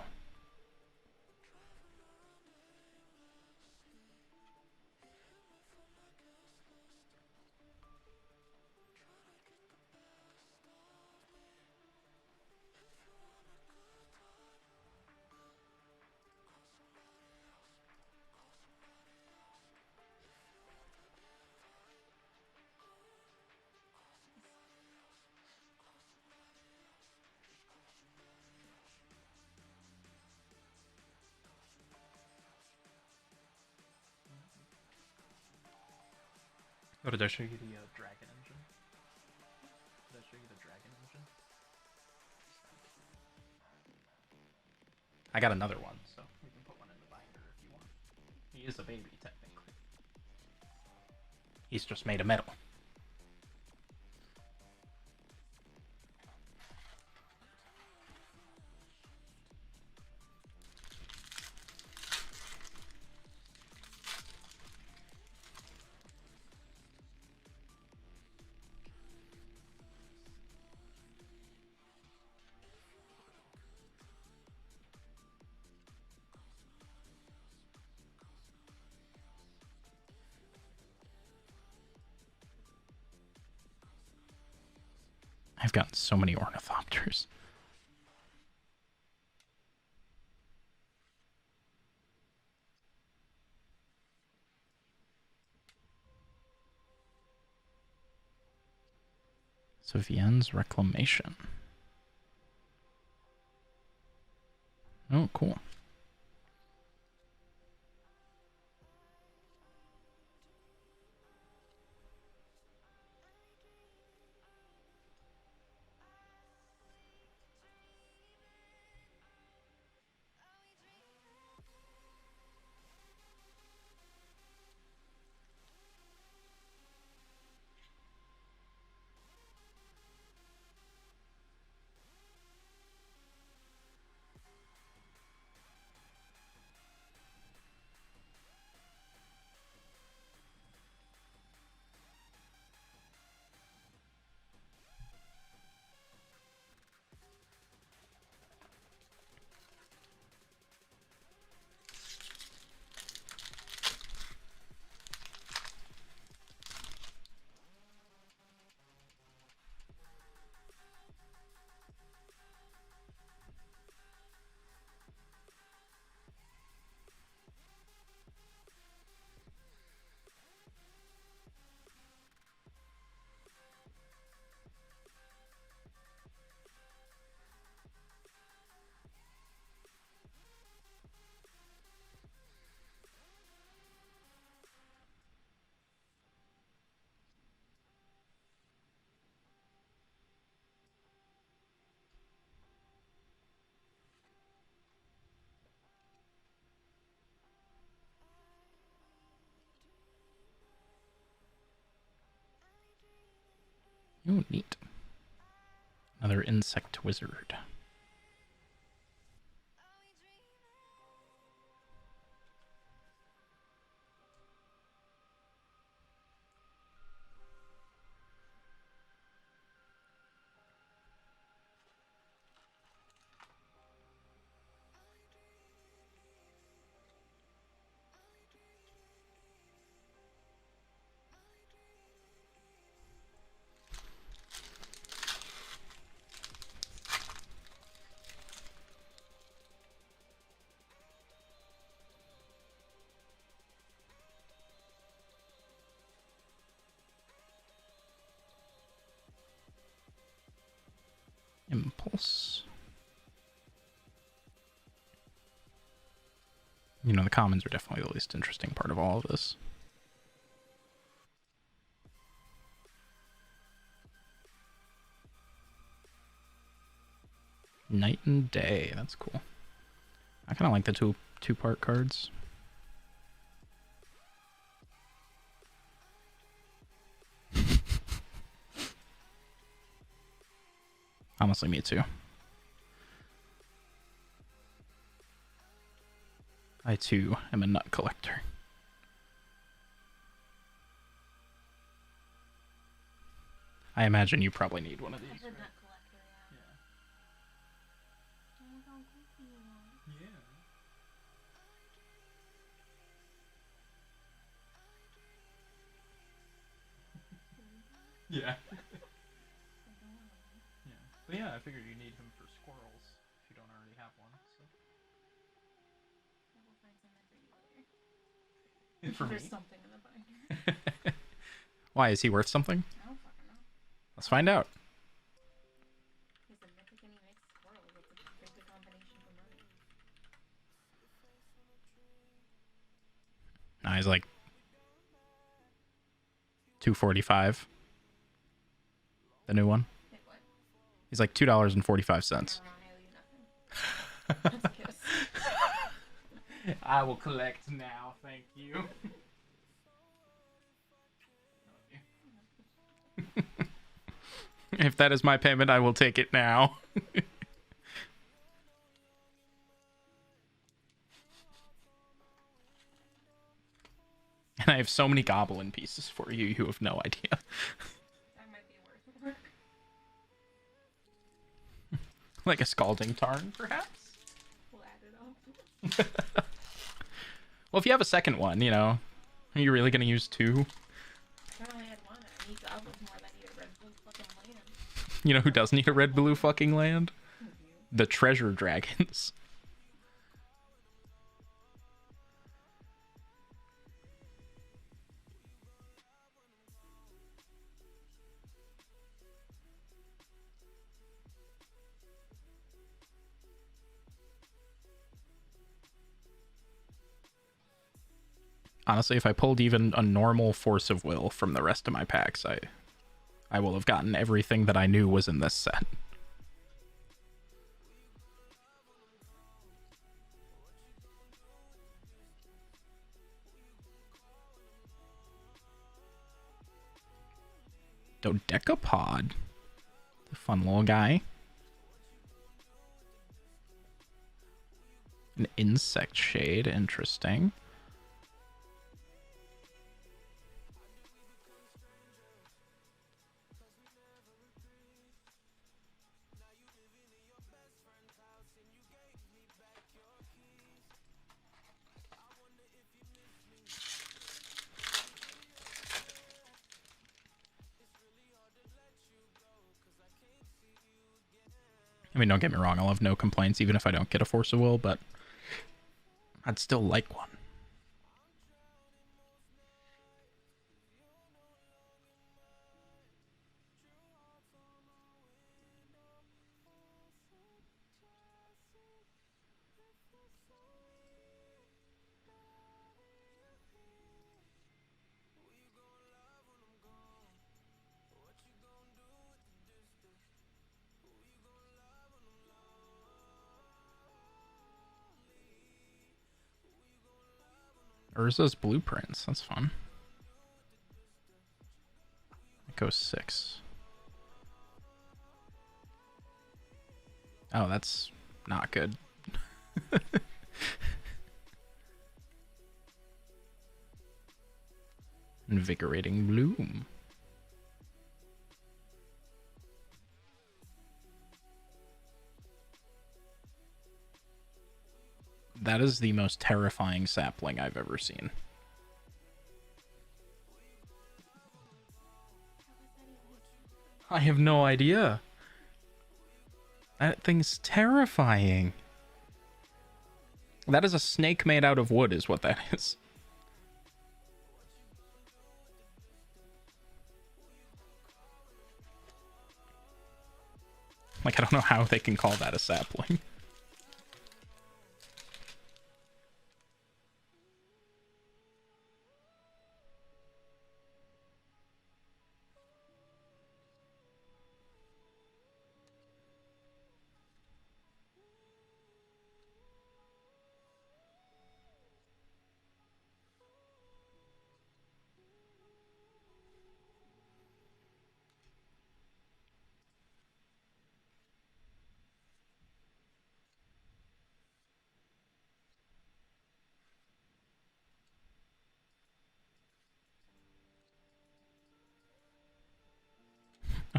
Oh, did I show you the dragon engine? Did I show you the dragon engine? I got another one, so we can put one in the binder if you want. He is a baby, technically. He's just made of metal. I've gotten so many ornithopters. So Vienn's Reclamation. Oh, cool. Oh, neat. Another insect wizard. Impulse. You know, the commons are definitely the least interesting part of all of this. Night and Day, that's cool. I kind of like the two-part cards. Honestly, me too. I too am a nut collector. I imagine you probably need one of these. As a Right? nut collector, yeah. Oh, how goofy you are. Yeah. Yeah. Adorable. Yeah. But yeah, I figured you need him for squirrels if you don't already have one. So. I will find something for you later. For me? There's something in the binder. Why, is he worth something? I don't fucking know. Let's find out. He's a mythic and he makes squirrels. It's a good combination for murder. Nah, he's like 245. The new one. Wait, what? He's like $2.45. No, I owe you nothing. Let's kiss. I will collect now, thank you. If that is my payment, I will take it now. And I have so many goblin pieces for you, you have no idea. That might be worth it. Like a scalding tarn, perhaps? We'll add it up. Well, if you have a second one, you know, are you really going to use two? I only had one. I need goblins more than I need a red blue fucking land. You know who does need a red blue fucking land? The treasure dragons. Honestly, if I pulled even a normal force of will from the rest of my packs, I will have gotten everything that I knew was in this set. Dodecapod. The fun little guy. An insect shade, interesting. I mean, don't get me wrong, I'll have no complaints even if I don't get a Force of Will, but I'd still like one. Urza's Blueprints, that's fun. It goes 6. Oh, that's not good. Invigorating bloom. That is the most terrifying sapling I've ever seen. I have no idea. That thing's terrifying. That is a snake made out of wood, is what that is. Like, I don't know how they can call that a sapling.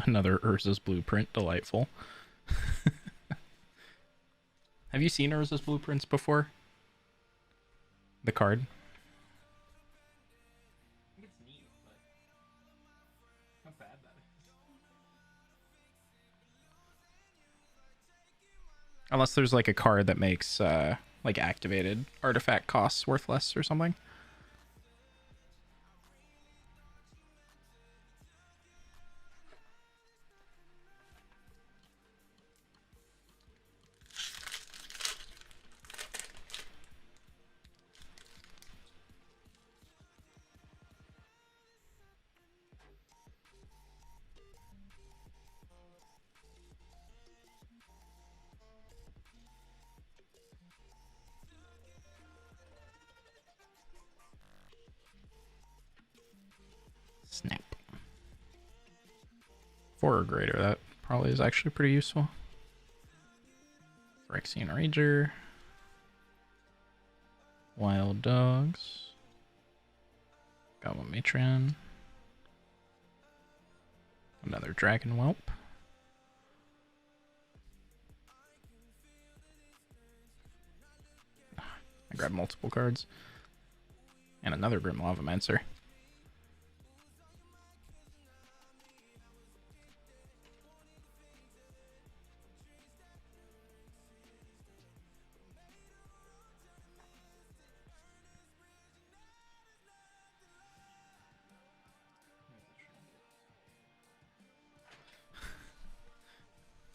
Another Urza's Blueprint. Delightful. Have you seen Urza's Blueprints before? The card? I think it's neat, but how bad that is. Unless there's like a card that makes like activated artifact costs worthless or something. Snap. 4 or greater, that probably is actually pretty useful. Phyrexian Rager. Wild Dogs. Goblin Matron. Another Dragon Whelp. I grabbed multiple cards. And another Grim Lavamancer.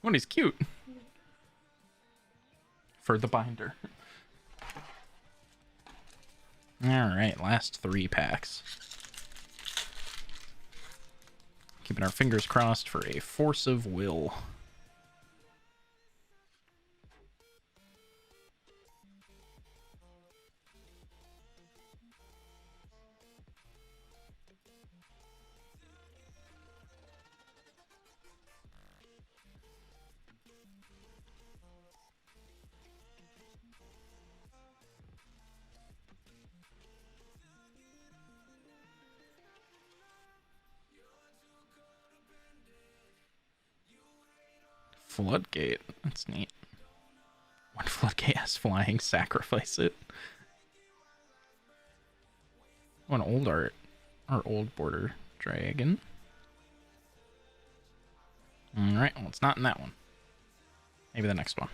Oh, he's cute. For the binder. Alright, last 3 packs. Keeping our fingers crossed for a Force of Will. Floodgate. That's neat. When Floodgate has flying, sacrifice it. Oh, an old art. Or old border dragon. Alright, well, it's not in that one. Maybe the next one.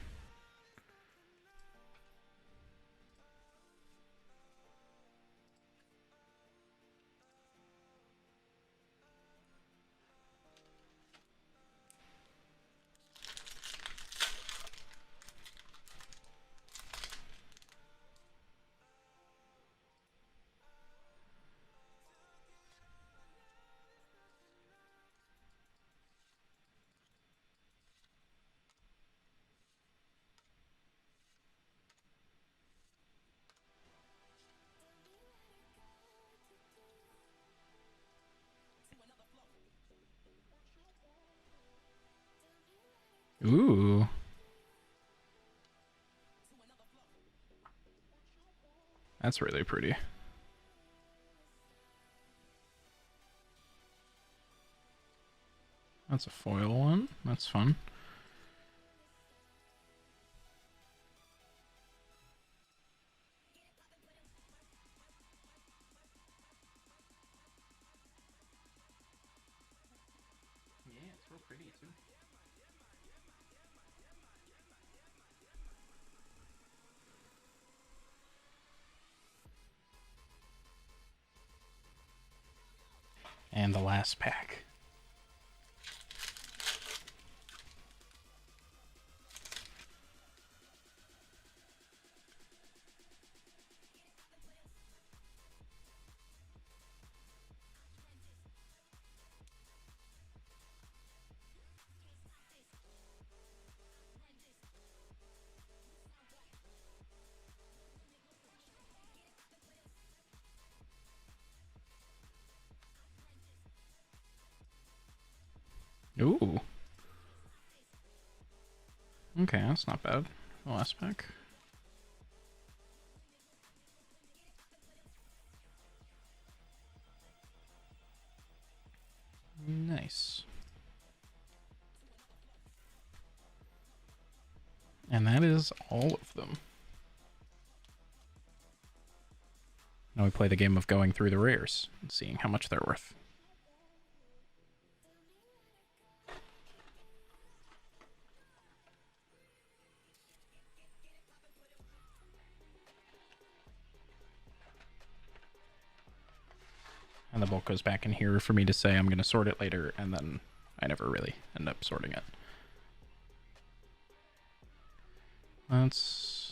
Ooh. That's really pretty. That's a foil one. That's fun. Yeah, it's real pretty too. And the last pack. Ooh. Okay, that's not bad. The last pack. Nice. And that is all of them. Now we play the game of going through the rares and seeing how much they're worth. And the bulk goes back in here for me to say I'm going to sort it later, and then I never really end up sorting it. That's...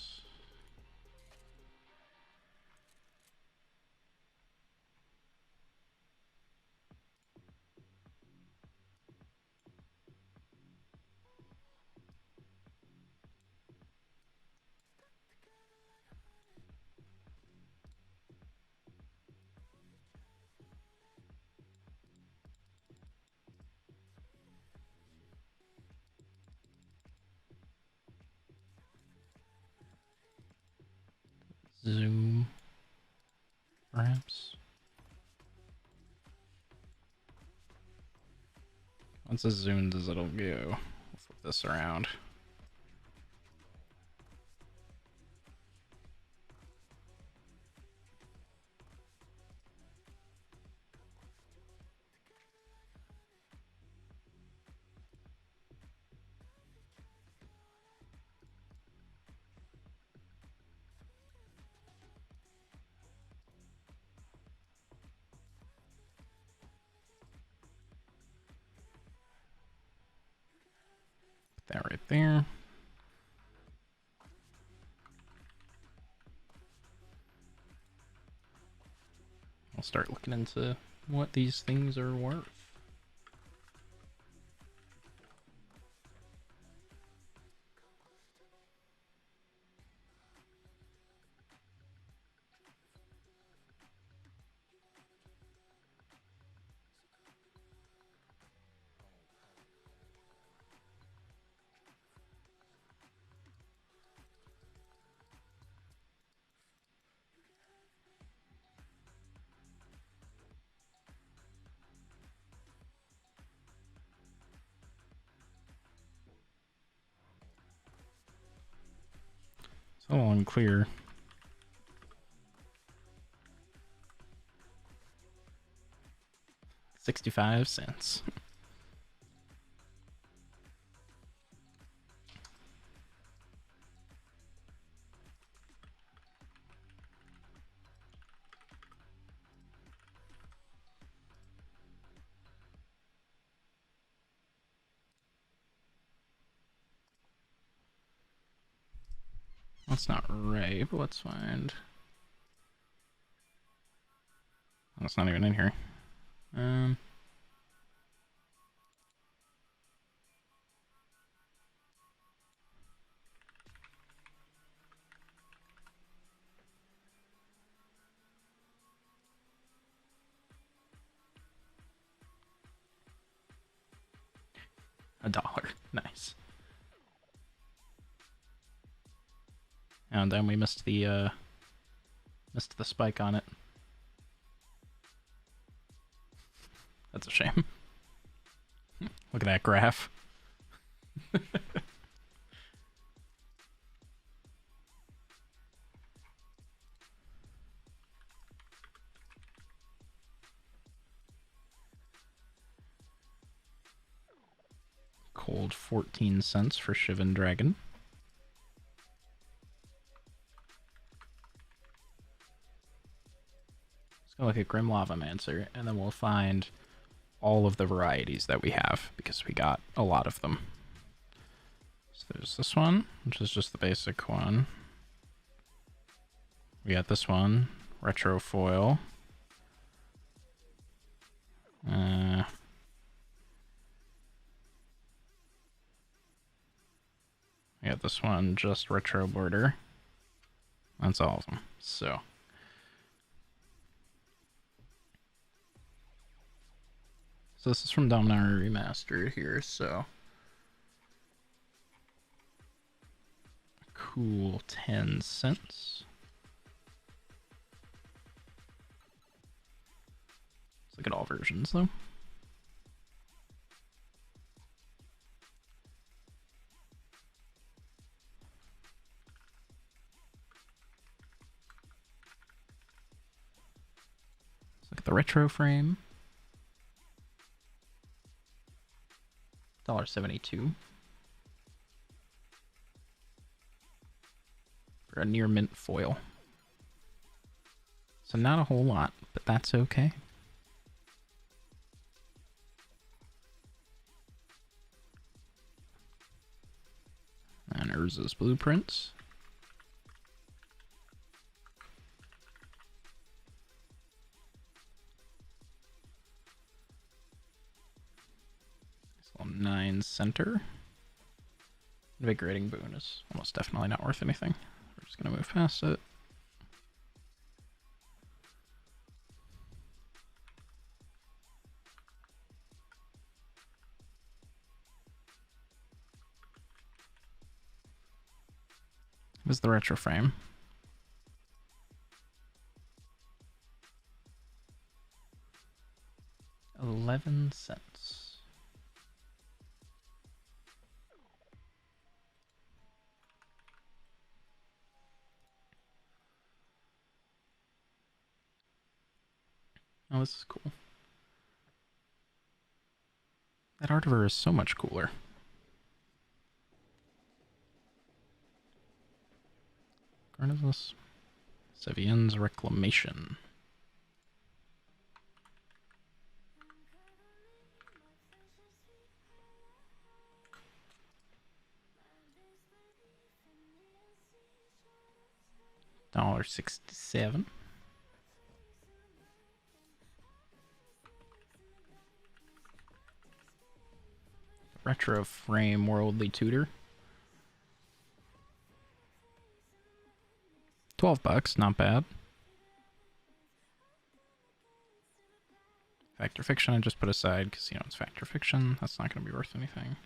Zoom, perhaps. Once it's zoomed as it'll go. We'll flip this around. Put that right there. I'll start looking into what these things are worth. It's a little unclear. $0.65. That's not right, but let's find... That's not even in here. $1. Nice. And then we missed the Missed the spike on it. That's a shame. Look at that graph. Cold 14 cents for Shivan Dragon. Let's go look at Grim Lavamancer, and then we'll find all of the varieties that we have, because we got a lot of them. So there's this one, which is just the basic one. We got this one, Retro Foil. We got this one, just Retro Border. That's all of them. So this is from Dominaria Remastered here, so cool 10 cents. Let's look at all versions though. Let's look at the retro frame. $1.72 for a near mint foil. So not a whole lot, but that's okay. And Urza's blueprints. This little 9 center. Invigorating boon is almost definitely not worth anything. We're just gonna move past it. This is the retro frame. $0.11. Oh, this is cool. That Artiver is so much cooler. Carnivorous. Sevienne's Reclamation. $1.67. Retro frame Worldly Tutor. $12, not bad. Factor Fiction I just put aside because, you know, it's Factor Fiction. That's not going to be worth anything.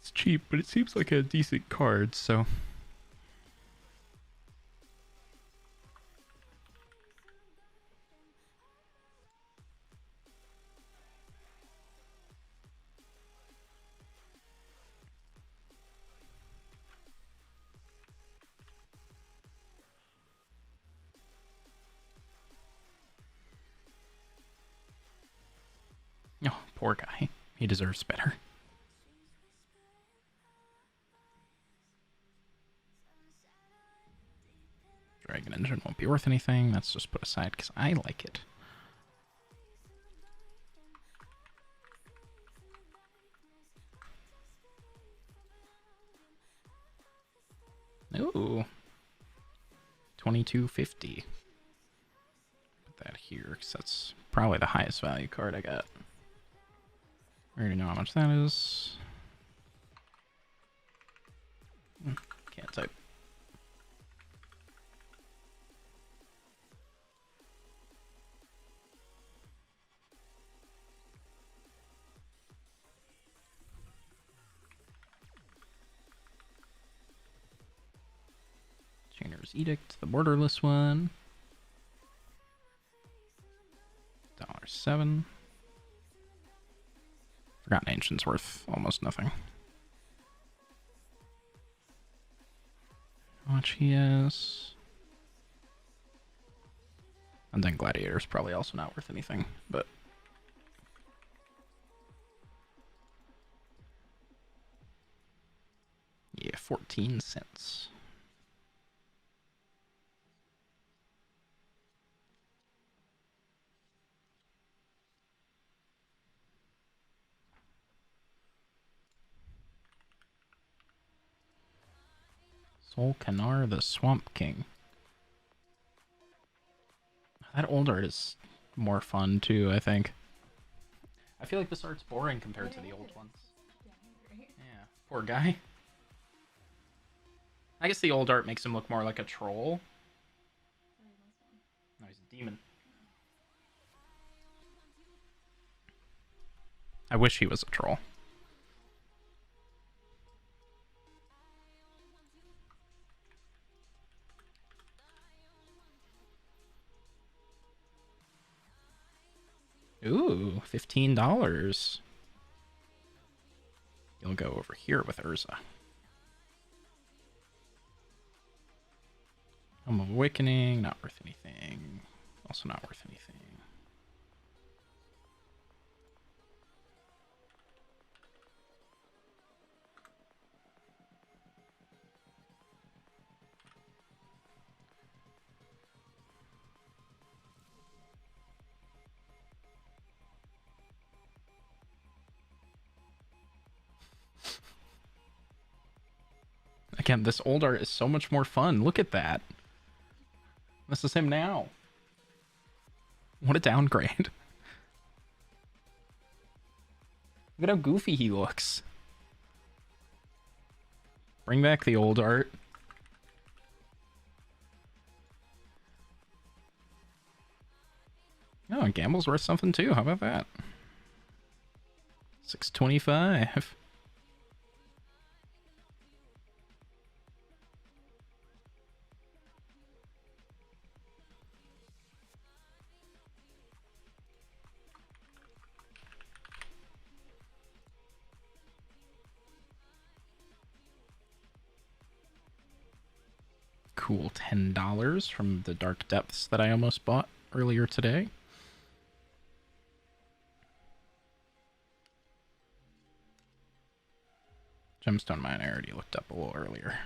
It's cheap, but it seems like a decent card, so... Oh, poor guy. He deserves better. Dragon Engine won't be worth anything. That's just put aside because I like it. Ooh. $22.50. Put that here because that's probably the highest value card I got. I already know how much that is. Can't type. Emperor's Edict, the borderless one. $7. Forgotten Ancient's worth almost nothing. How much he has. And then Gladiator's probably also not worth anything, but yeah, 14 cents. Soul Canar the Swamp King. That old art is more fun too, I think. I feel like this art's boring compared to the old ones. Yeah, poor guy. I guess the old art makes him look more like a troll. No, he's a demon. I wish he was a troll. Ooh, $15. You'll go over here with Urza. Home of Awakening, not worth anything. Also not worth anything. Again, this old art is so much more fun. Look at that. This is him now. What a downgrade. Look at how goofy he looks. Bring back the old art. Oh, and Gamble's worth something too. How about that? $6.25. Cool $10 from the Dark Depths that I almost bought earlier today. Gemstone Mine I already looked up a little earlier.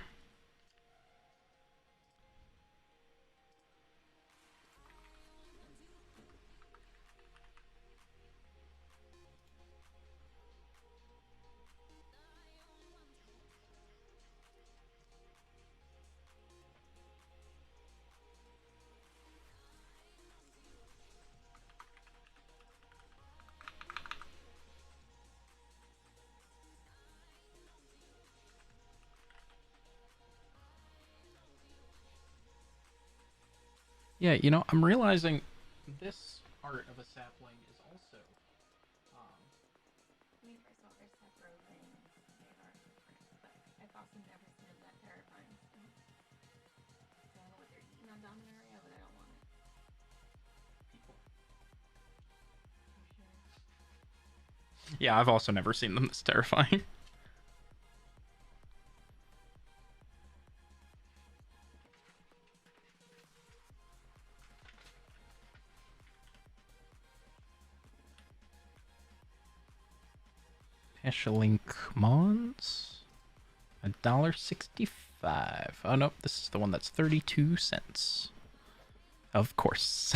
Yeah, you know, I'm realizing this art of a sapling is also. I mean, first of all, there's separate things. They are different, but I've also never seen them that terrifying. So I don't know what they're eating on Dominaria, but I don't want it. People. For sure. Yeah, I've also never seen them this terrifying. Eshelink Mons. $1.65. Oh nope, this is the one that's 32 cents. Of course.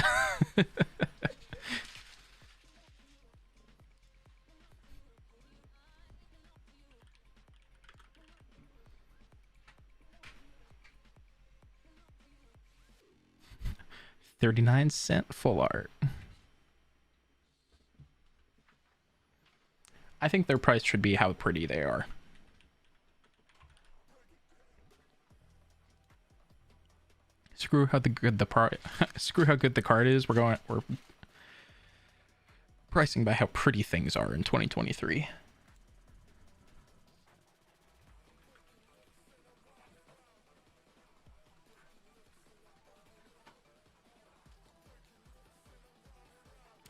$0.39 full art. I think their price should be how pretty they are. Screw how good the card is. We're pricing by how pretty things are in 2023.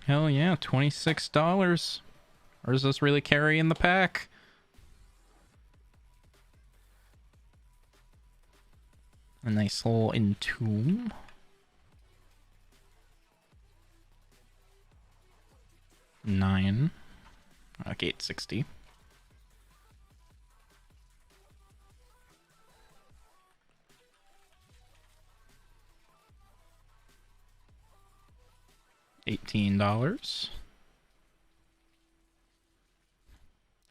Hell yeah, $26. Or is this really carrying the pack? A nice little entomb. $9. Like $8.60. $18.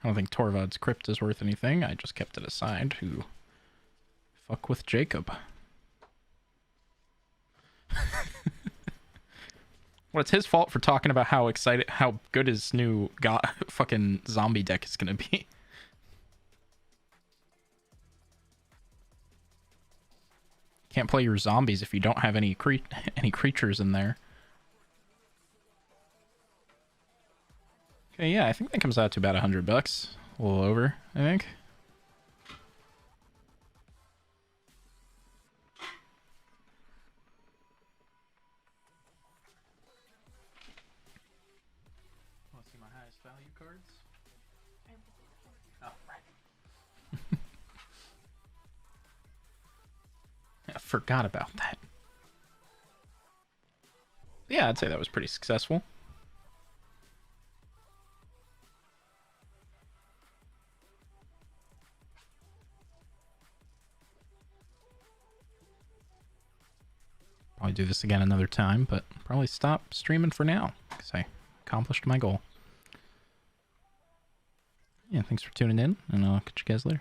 I don't think Torvald's crypt is worth anything. I just kept it aside to fuck with Jacob. Well, it's his fault for talking about how good his new fucking zombie deck is gonna be. Can't play your zombies if you don't have any creatures in there. Okay, yeah, I think that comes out to about $100. A little over, I think. Want to see my highest value cards? Oh, right. I forgot about that. Yeah, I'd say that was pretty successful. Probably do this again another time, but probably stop streaming for now because I accomplished my goal. Yeah, thanks for tuning in, and I'll catch you guys later.